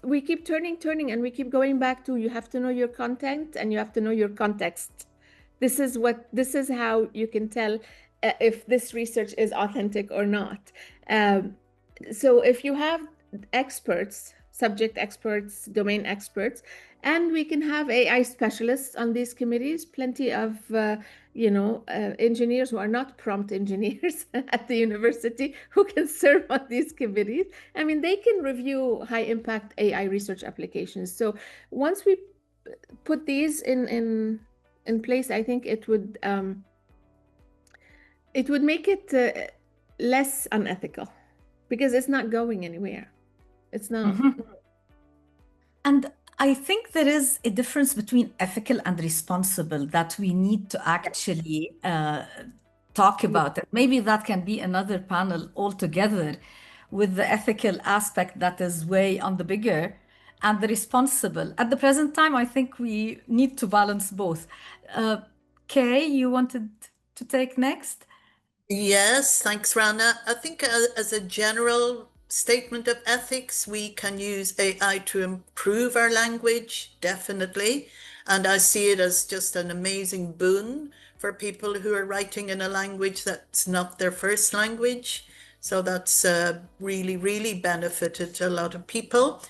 we keep turning, and we keep going back to, you have to know your content and you have to know your context. This is how you can tell if this research is authentic or not. So if you have experts, subject experts, domain experts, and we can have AI specialists on these committees, plenty of you know, engineers who are not prompt engineers at the university who can serve on these committees. I mean, they can review high impact AI research applications. So once we put these in place, I think it would make it less unethical, because it's not going anywhere. It's not. Mm-hmm. And I think there is a difference between ethical and responsible that we need to actually talk about. It. Maybe that can be another panel altogether, with the ethical aspect that is way on the bigger, and the responsible. At the present time, I think we need to balance both. Kay, you wanted to take next? Yes, thanks, Rana. I think as a general statement of ethics, we can use AI to improve our language, definitely. And I see it as just an amazing boon for people who are writing in a language that's not their first language. So that's really, really benefited a lot of people.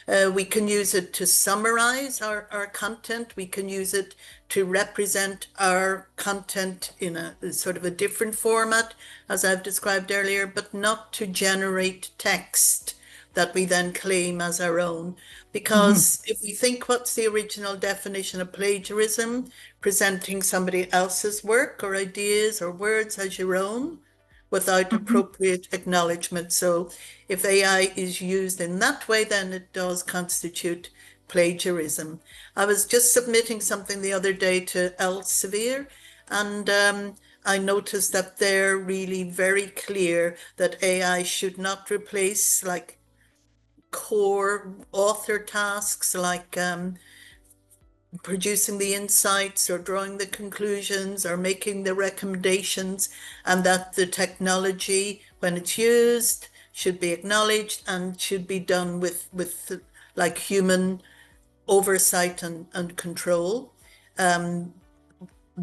We can use it to summarize our content. We can use it to represent our content in a sort of a different format, as I've described earlier, but not to generate text that we then claim as our own. Because if we think, what's the original definition of plagiarism? Presenting somebody else's work or ideas or words as your own without appropriate acknowledgement. So if AI is used in that way, then it does constitute plagiarism. I was just submitting something the other day to Elsevier, and I noticed that they're really very clear that AI should not replace like core author tasks like producing the insights or drawing the conclusions or making the recommendations, and that the technology, when it's used, should be acknowledged and should be done with like human oversight and control.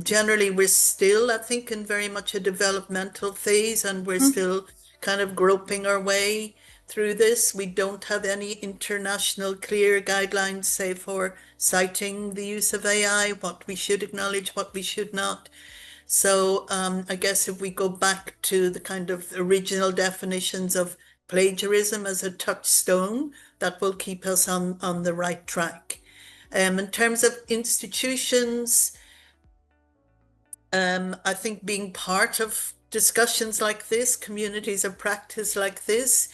Generally, we're still, I think, in very much a developmental phase, and we're still kind of groping our way through this. We don't have any international clear guidelines, say, for citing the use of AI, what we should acknowledge, what we should not. So I guess if we go back to the kind of original definitions of plagiarism as a touchstone, that will keep us on the right track. In terms of institutions, I think being part of discussions like this, communities of practice like this,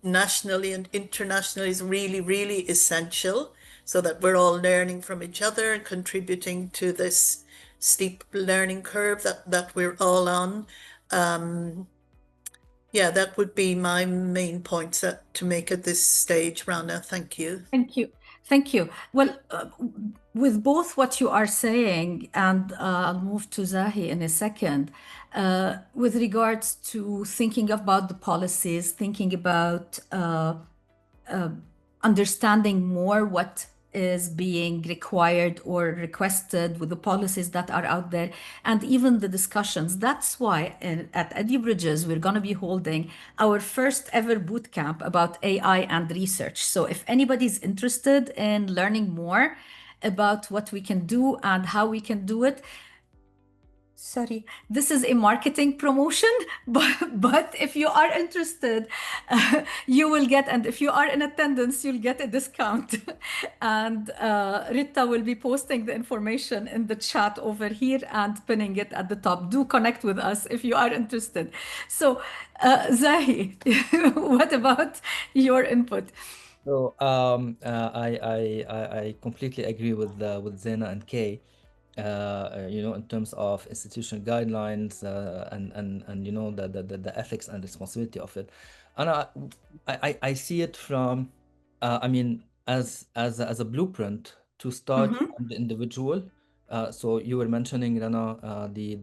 nationally and internationally, is really, really essential, so that we're all learning from each other and contributing to this steep learning curve that we're all on. Yeah, that would be my main points to make at this stage, Rana. Thank you. Thank you. Thank you. Well, with both what you are saying, and I'll move to Zahy in a second, with regards to thinking about the policies, thinking about understanding more what is being required or requested with the policies that are out there, and even the discussions. That's why at EduBridges, we're going to be holding our first ever boot camp about AI and research. So if anybody's interested in learning more about what we can do and how we can do it, sorry, this is a marketing promotion, but if you are interested, you will get, and if you are in attendance, you'll get a discount. And Rita will be posting the information in the chat over here and pinning it at the top. Do connect with us if you are interested. So, Zahy, what about your input? So I completely agree with Zeina and Kay. In terms of institutional guidelines and the ethics and responsibility of it, and I see it from, as a blueprint to start from the individual. So you were mentioning, Rana, the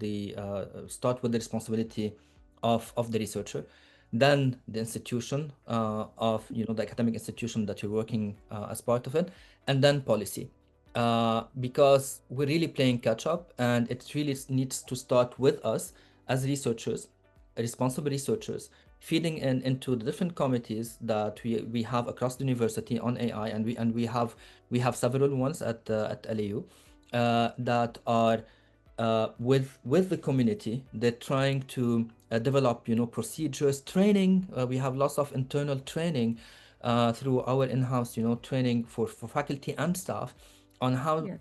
start with the responsibility of the researcher, then the institution of the academic institution that you're working as part of it, and then policy. Because we're really playing catch up, and it really needs to start with us as researchers, responsible researchers, feeding into the different committees that we have across the university on AI, and we have several ones at LAU that are with the community. They're trying to develop procedures, training. We have lots of internal training through our in-house training for faculty and staff on how Yes.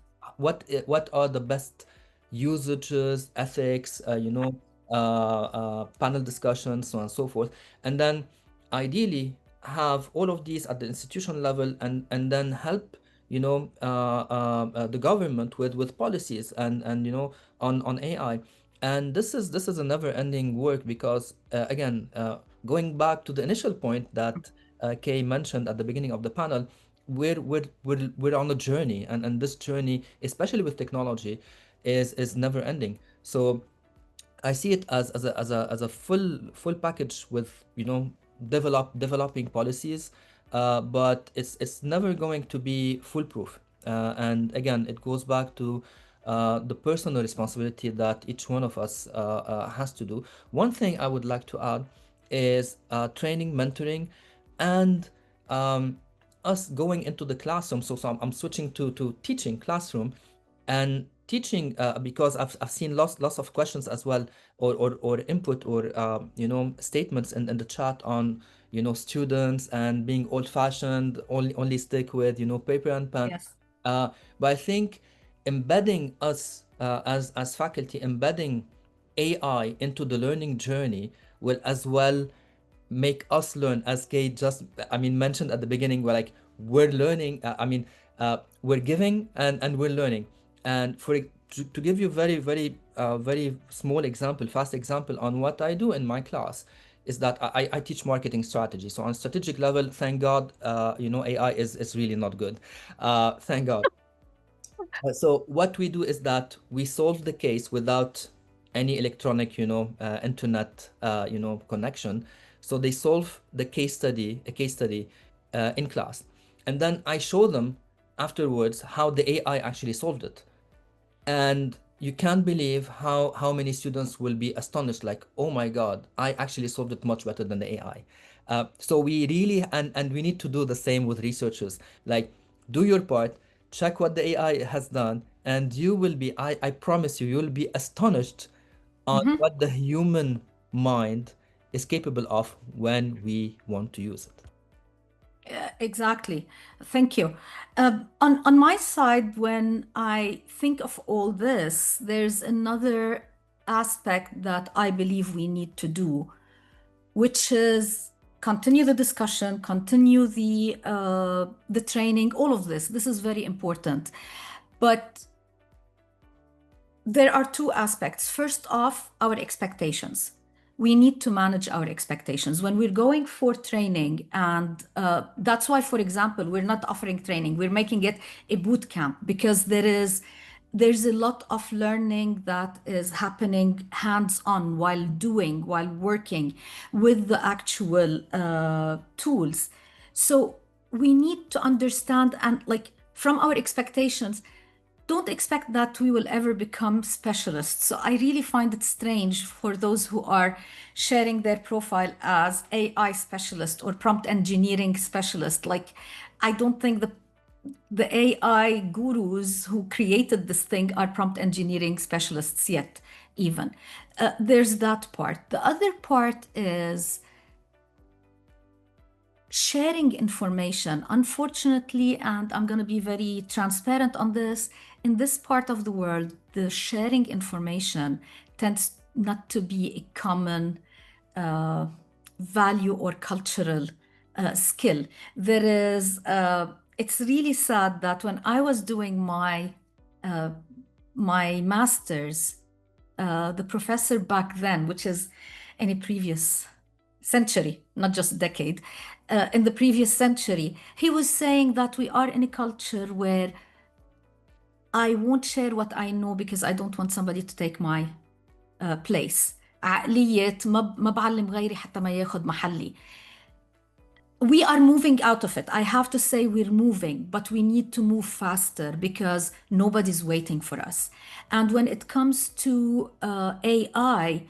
what are the best usages, ethics, panel discussions, so on and so forth, and then ideally have all of these at the institution level, and then help the government with policies and on AI. And this is a never-ending work, because again, going back to the initial point that Kay mentioned at the beginning of the panel, we're on a journey, and this journey, especially with technology, is never ending. So I see it as a full package with developing policies, but it's never going to be foolproof. And again, it goes back to the personal responsibility that each one of us has to do. One thing I would like to add is training, mentoring, and us going into the classroom. So I'm switching to teaching classroom and teaching because I've seen lots of questions as well, or input, or statements in the chat on students and being old-fashioned, only stick with paper and pen. Yes. But I think embedding us as faculty, embedding AI into the learning journey will as well make us learn, as Kate just mentioned at the beginning. We're learning, we're giving and we're learning. And to give you very small example, fast example on what I do in my class, is that I teach marketing strategy. So on strategic level, thank God, AI is really not good. Thank God. So what we do is that we solve the case without any electronic, internet, connection. So they solve a case study in class, and then I show them afterwards how the AI actually solved it. And you can't believe how many students will be astonished, like, oh my God, I actually solved it much better than the AI. So we really, and we need to do the same with researchers. Like, do your part, check what the AI has done, and you will be, I promise you, you'll be astonished on what the human mind is capable of when we want to use it. Exactly. Thank you. On my side, when I think of all this, there's another aspect that I believe we need to do, which is continue the discussion, continue the training, all of this. This is very important. But there are two aspects. First off, our expectations. We need to manage our expectations when we're going for training. And that's why, for example, we're not offering training. We're making it a boot camp, because there's a lot of learning that is happening hands-on while working with the actual tools. So we need to understand, and like from our expectations, don't expect that we will ever become specialists. So I really find it strange for those who are sharing their profile as AI specialist or prompt engineering specialist. Like, I don't think the AI gurus who created this thing are prompt engineering specialists yet, even. There's that part. The other part is sharing information. Unfortunately, and I'm going to be very transparent on this, in this part of the world, the sharing information tends not to be a common value or cultural skill. It's really sad that when I was doing my master's, the professor back then, which is in a previous century, not just decade, in the previous century, he was saying that we are in a culture where I won't share what I know because I don't want somebody to take my place. عقلية ما بعلم غيري حتى ما ياخد محلي. We are moving out of it. I have to say we're moving, but we need to move faster because nobody's waiting for us. And when it comes to AI,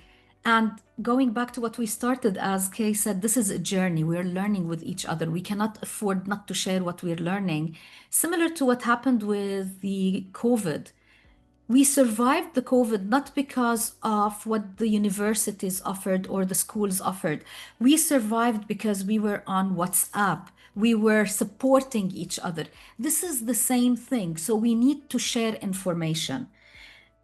and going back to what we started, as Kay said, this is a journey. We're learning with each other. We cannot afford not to share what we're learning. Similar to what happened with the COVID. We survived the COVID not because of what the universities offered or the schools offered. We survived because we were on WhatsApp. We were supporting each other. This is the same thing. So we need to share information.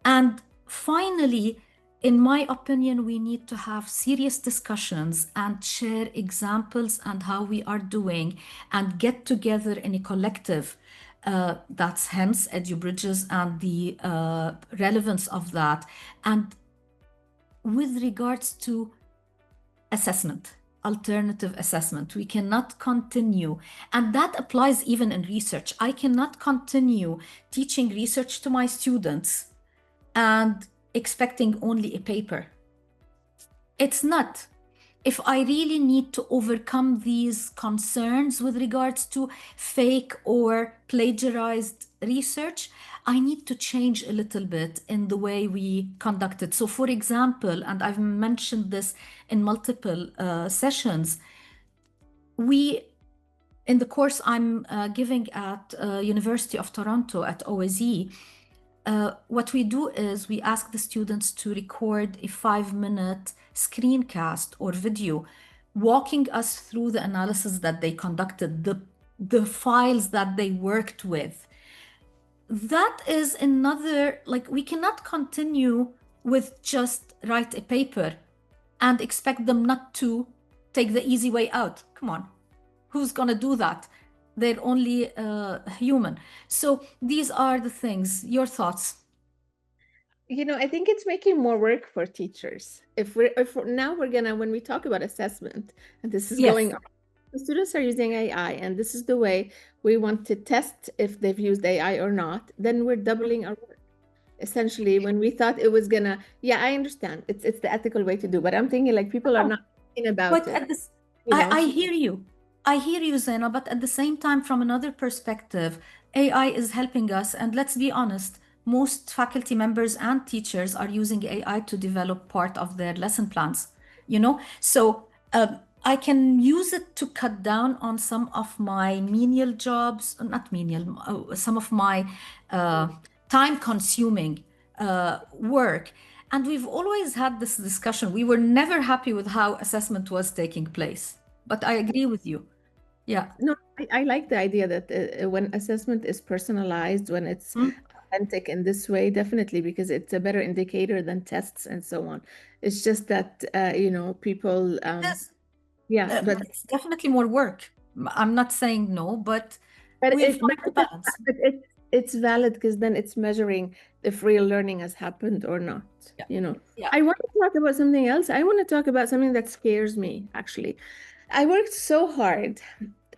And finally, in my opinion, we need to have serious discussions and share examples and how we are doing and get together in a collective. That's hence edubridges and the relevance of that. And with regards to assessment, alternative assessment, we cannot continue, and that applies even in research. I cannot continue teaching research to my students and expecting only a paper. It's not. If I really need to overcome these concerns with regards to fake or plagiarized research, I need to change a little bit in the way we conduct it. So for example, and I've mentioned this in multiple sessions, we in the course I'm giving at University of Toronto at OSE, what we do is we ask the students to record a 5-minute screencast or video walking us through the analysis that they conducted, the files that they worked with. That is another, like, we cannot continue with just write a paper and expect them not to take the easy way out. Come on, who's gonna do that? They're only human. So these are the things. Your thoughts? I think it's making more work for teachers. Now we're gonna, when we talk about assessment, and this is Yes. going on, the students are using AI, and this is the way we want to test if they've used AI or not, then we're doubling our work. Essentially, when we thought it was gonna, yeah, I understand it's the ethical way to do, but I'm thinking like people are not thinking about But it. at this, you know? I hear you. I hear you, Zaina, but at the same time, from another perspective, AI is helping us. And let's be honest, most faculty members and teachers are using AI to develop part of their lesson plans, So I can use it to cut down on some of my menial jobs, not menial, some of my time-consuming work. And we've always had this discussion. We were never happy with how assessment was taking place. But I agree with you. Yeah. No, I like the idea that when assessment is personalized, when it's authentic in this way, definitely, because it's a better indicator than tests and so on. It's just that, people, Yes. yeah, but It's definitely more work. I'm not saying no, but we'll find the balance. It's valid because then it's measuring if real learning has happened or not. Yeah. I want to talk about something else. I want to talk about something that scares me, actually. I worked so hard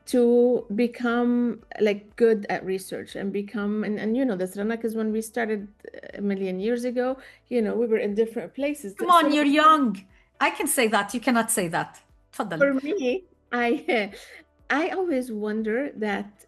to become like good at research and become, and this, Rana, because when we started a million years ago, we were in different places. Come on, you're young. I can say that. You cannot say that. تفضل. For me, I always wonder that,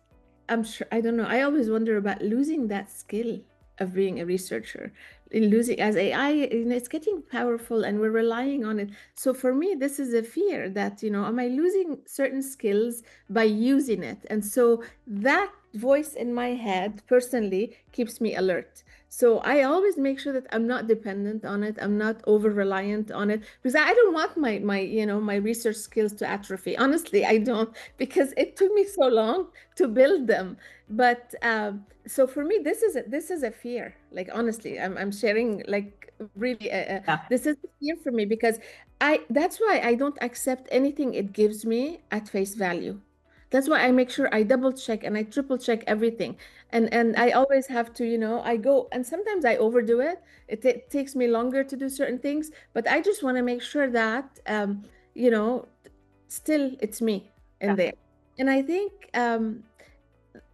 I don't know, I always wonder about losing that skill of being a researcher. Losing as AI, it's getting powerful and we're relying on it. So for me, this is a fear that, am I losing certain skills by using it? And so that voice in my head personally keeps me alert. So I always make sure that I'm not dependent on it. I'm not over reliant on it because I don't want my research skills to atrophy. Honestly, I don't, because it took me so long to build them. But so for me, this is a fear. Like honestly, I'm sharing like really this is a fear for me because that's why I don't accept anything it gives me at face value. That's why I make sure I double check and I triple check everything. And I always have to, I go, and sometimes I overdo it. It takes me longer to do certain things, but I just want to make sure that, still it's me in there. And I think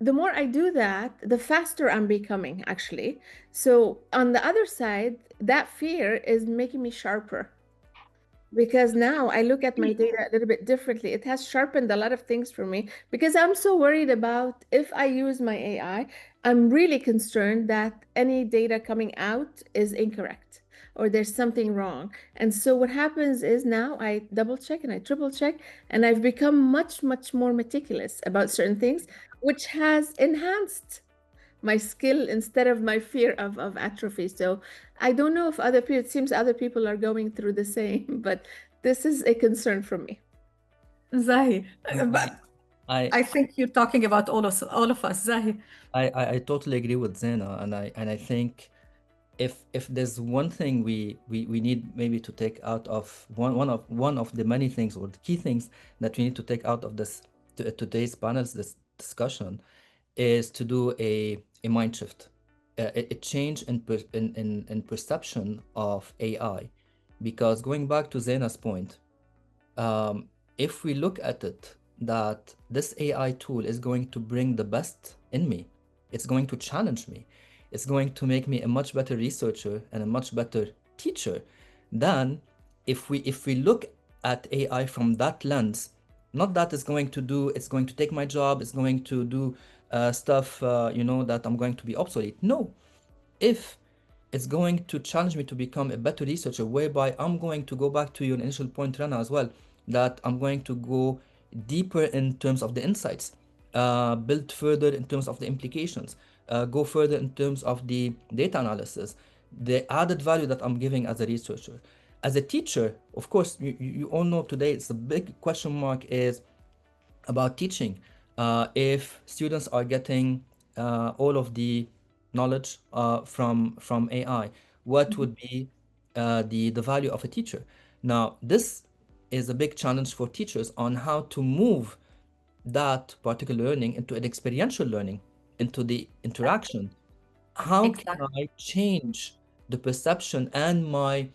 the more I do that, the faster I'm becoming, actually. So on the other side, that fear is making me sharper. Because now I look at my data a little bit differently. It has sharpened a lot of things for me because I'm so worried about if I use my AI, I'm really concerned that any data coming out is incorrect or there's something wrong. And so what happens is now I double check and I triple check, and I've become much, much more meticulous about certain things, which has enhanced my skill instead of my fear of atrophy. So I don't know if it seems other people are going through the same, but this is a concern for me. Zahy, I think you're talking about all of us, Zahy. I totally agree with Zaina, and I think if there's one thing we need maybe to take out of one of the many things or the key things that we need to take out of this today's panel's discussion is to do a mind shift, a change in perception of AI, because going back to Zaina's point, if we look at it that this AI tool is going to bring the best in me, it's going to challenge me, it's going to make me a much better researcher and a much better teacher, then if we look at AI from that lens, not that it's going to take my job, it's going to do stuff that I'm going to be obsolete. No, if it's going to challenge me to become a better researcher, whereby I'm going to go back to your initial point, Rana, as well, that I'm going to go deeper in terms of the insights, build further in terms of the implications, go further in terms of the data analysis, the added value that I'm giving as a researcher. As a teacher, of course, you all know today it's a big question mark is about teaching. If students are getting all of the knowledge from AI, what would be the value of a teacher? Now, this is a big challenge for teachers on how to move that particular learning into an experiential learning, into the interaction. How can Exactly. I change the perception and my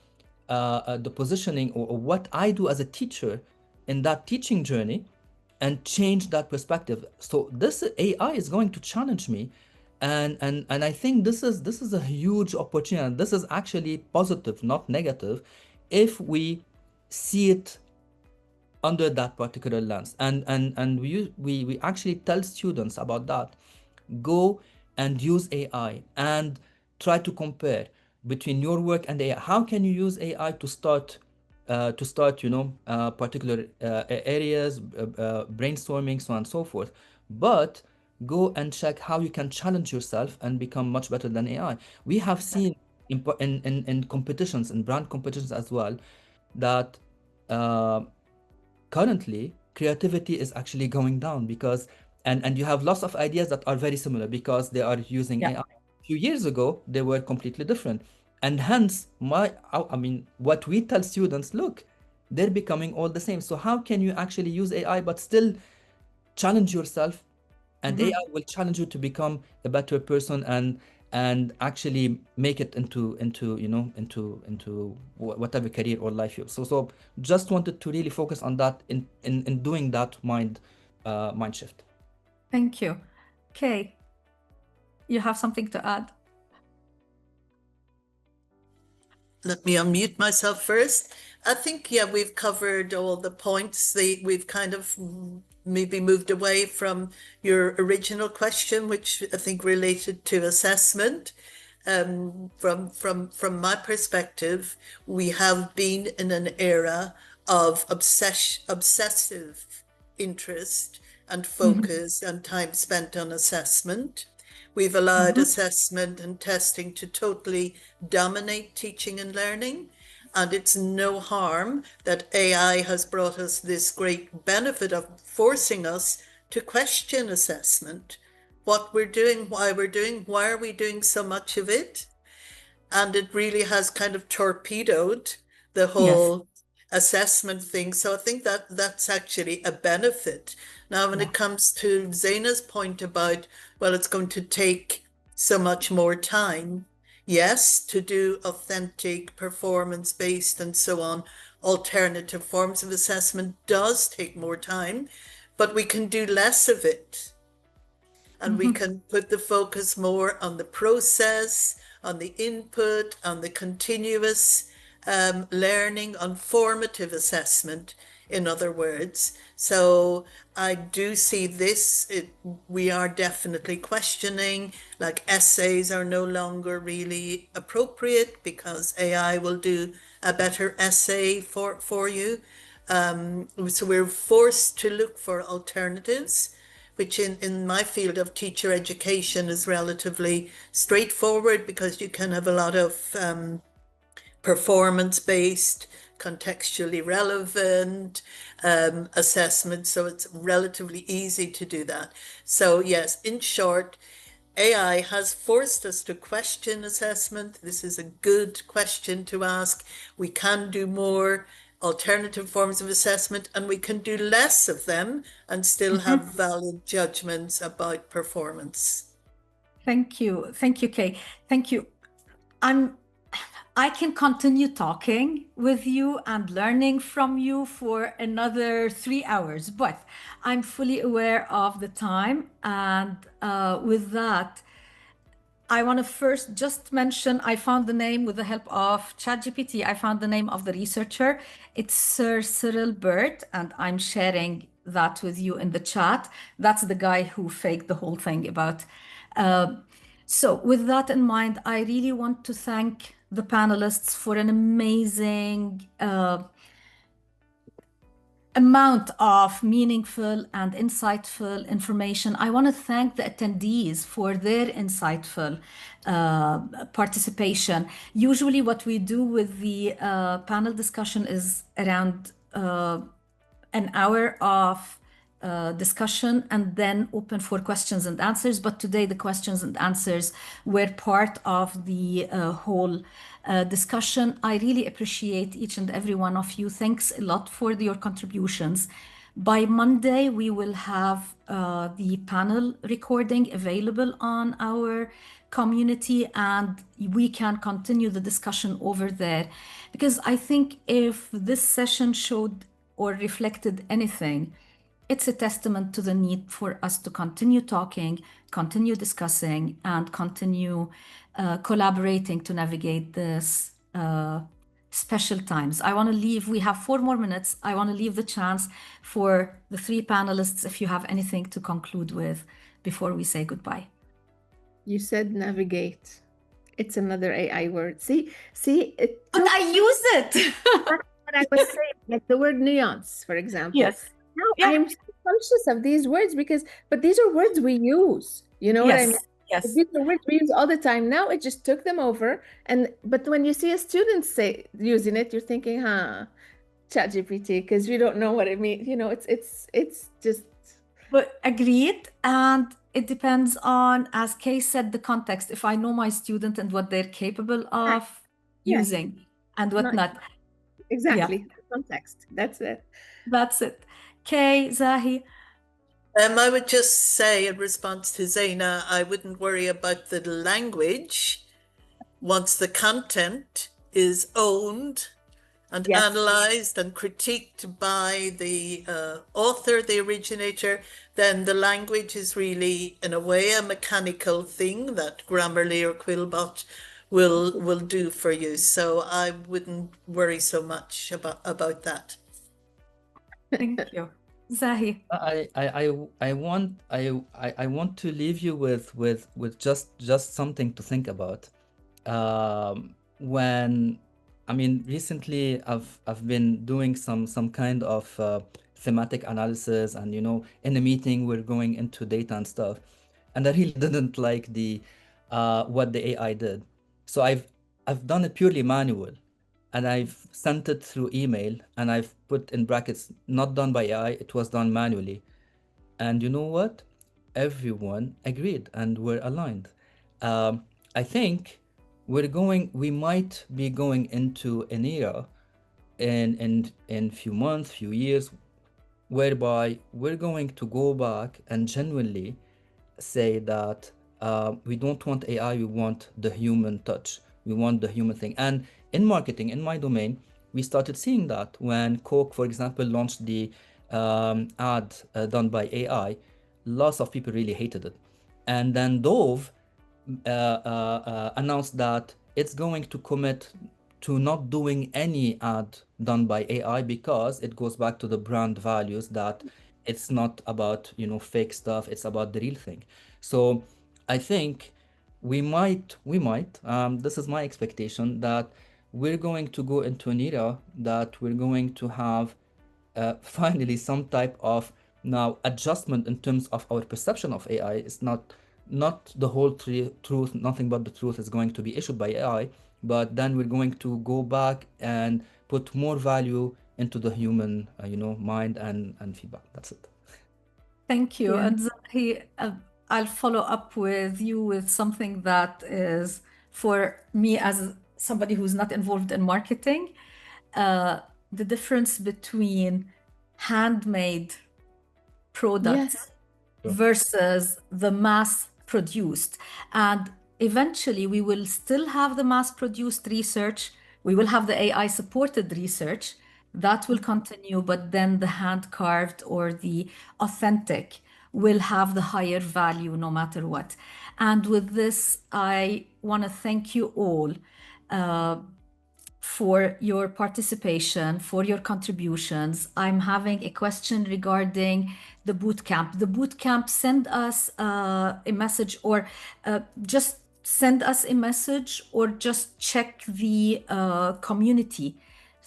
the positioning or what I do as a teacher in that teaching journey and change that perspective? So this AI is going to challenge me, and I think this is a huge opportunity, and this is actually positive, not negative, if we see it under that particular lens. And we actually tell students about that. Go and use AI and try to compare between your work and AI. How can you use AI to start, particular areas, brainstorming, so on and so forth. But go and check how you can challenge yourself and become much better than AI. We have seen in competitions, in brand competitions as well, that uh, currently creativity is actually going down because and you have lots of ideas that are very similar because they are using Yeah. AI. A few years ago, they were completely different. And hence, I mean, what we tell students, look, they're becoming all the same. So how can you actually use AI but still challenge yourself, and AI will challenge you to become a better person and actually make it into whatever career or life you. So just wanted to really focus on that in doing that mind shift. Thank you. Kay, you have something to add? Let me unmute myself first. I think, yeah, we've covered all the points. We've kind of maybe moved away from your original question, which I think related to assessment. From my perspective, we have been in an era of obsessive interest and focus and time spent on assessment. We've allowed assessment and testing to totally dominate teaching and learning. And it's no harm that AI has brought us this great benefit of forcing us to question assessment, what we're doing, why are we doing so much of it? And it really has kind of torpedoed the Yes. whole assessment thing. So I think that that's actually a benefit. Now, when Yeah. it comes to Zaina's point about, well, it's going to take so much more time. Yes, to do authentic, performance-based and so on, alternative forms of assessment does take more time, but we can do less of it. And we can put the focus more on the process, on the input, on the continuous learning, on formative assessment, in other words. So I do see this, we are definitely questioning, like essays are no longer really appropriate because AI will do a better essay for you. So we're forced to look for alternatives, which in my field of teacher education is relatively straightforward because you can have a lot of performance-based, contextually relevant assessments. So it's relatively easy to do that. So yes, in short, AI has forced us to question assessment. This is a good question to ask. We can do more alternative forms of assessment, and we can do less of them and still have valid judgments about performance. Thank you. Thank you, Kay. Thank you. I can continue talking with you and learning from you for another 3 hours, but I'm fully aware of the time. And with that, I want to first just mention I found the name with the help of ChatGPT. I found the name of the researcher. It's Sir Cyril Bird, and I'm sharing that with you in the chat. That's the guy who faked the whole thing about. So, with that in mind, I really want to thank the panelists for an amazing amount of meaningful and insightful information. I want to thank the attendees for their insightful participation. Usually what we do with the panel discussion is around an hour of discussion and then open for questions and answers. But today the questions and answers were part of the whole discussion. I really appreciate each and every one of you. Thanks a lot for your contributions. By Monday, we will have the panel recording available on our community, and we can continue the discussion over there. Because I think if this session showed or reflected anything, it's a testament to the need for us to continue talking, continue discussing, and continue collaborating to navigate this special times. I want to leave, we have 4 more minutes. I want to leave the chance for the 3 panelists if you have anything to conclude with before we say goodbye. You said navigate. It's another AI word. See, but I use it. what I was saying, like the word nuance, for example. Yes. Now I'm so conscious of these words but these are words we use. You know what I mean? Yes. These are words we use all the time. Now it just took them over. But when you see a student using it, you're thinking, ChatGPT, because we don't know what it means. You know, it's just. But agreed. And it depends on, as Kay said, the context. If I know my student and what they're capable of using and what not. Exactly. Context. That's it. That's it. Kay, Zahy. I would just say in response to Zeina, I wouldn't worry about the language once the content is owned and analyzed and critiqued by the author, the originator, then the language is really, in a way, a mechanical thing that Grammarly or Quillbot will do for you. So I wouldn't worry so much about that. Thank you. Zahy. I want to leave you with just something to think about. Recently I've been doing some kind of thematic analysis, and in a meeting we're going into data and stuff, and I really didn't like the what the AI did. So I've done it purely manual, and I've sent it through email, and I've put in brackets, not done by AI, it was done manually. And you know what? Everyone agreed and we're aligned. I think we might be going into an era in few months, few years, whereby we're going to go back and genuinely say that we don't want AI, we want the human touch, we want the human thing. And in marketing, in my domain, we started seeing that when Coke, for example, launched the ad done by AI, lots of people really hated it. And then Dove announced that it's going to commit to not doing any ad done by AI, because it goes back to the brand values that it's not about fake stuff, it's about the real thing. So I think we might this is my expectation, that we're going to go into an era that we're going to have finally some type of now adjustment in terms of our perception of AI. It's not the whole truth, nothing but the truth is going to be issued by AI, but then we're going to go back and put more value into the human mind and feedback. That's it. Thank you. And Zahy, I'll follow up with you with something that is, for me as somebody who's not involved in marketing, the difference between handmade products versus the mass produced. And eventually we will still have the mass produced research, we will have the AI supported research that will continue, but then the hand carved or the authentic will have the higher value no matter what. And with this, I want to thank you all for your participation, for your contributions. I'm having a question regarding the bootcamp. The bootcamp, send us a message, or just send us a message, or just check the community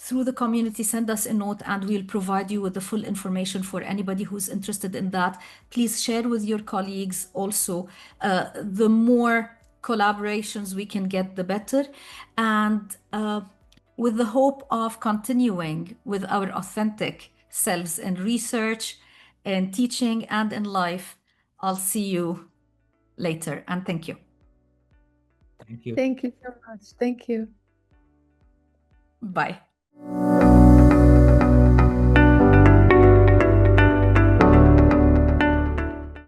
through the community, send us a note and we'll provide you with the full information for anybody who's interested in that. Please share with your colleagues also. The more collaborations we can get, the better. And with the hope of continuing with our authentic selves in research, in teaching, and in life, I'll see you later. And thank you. Thank you. Thank you so much. Thank you. Bye.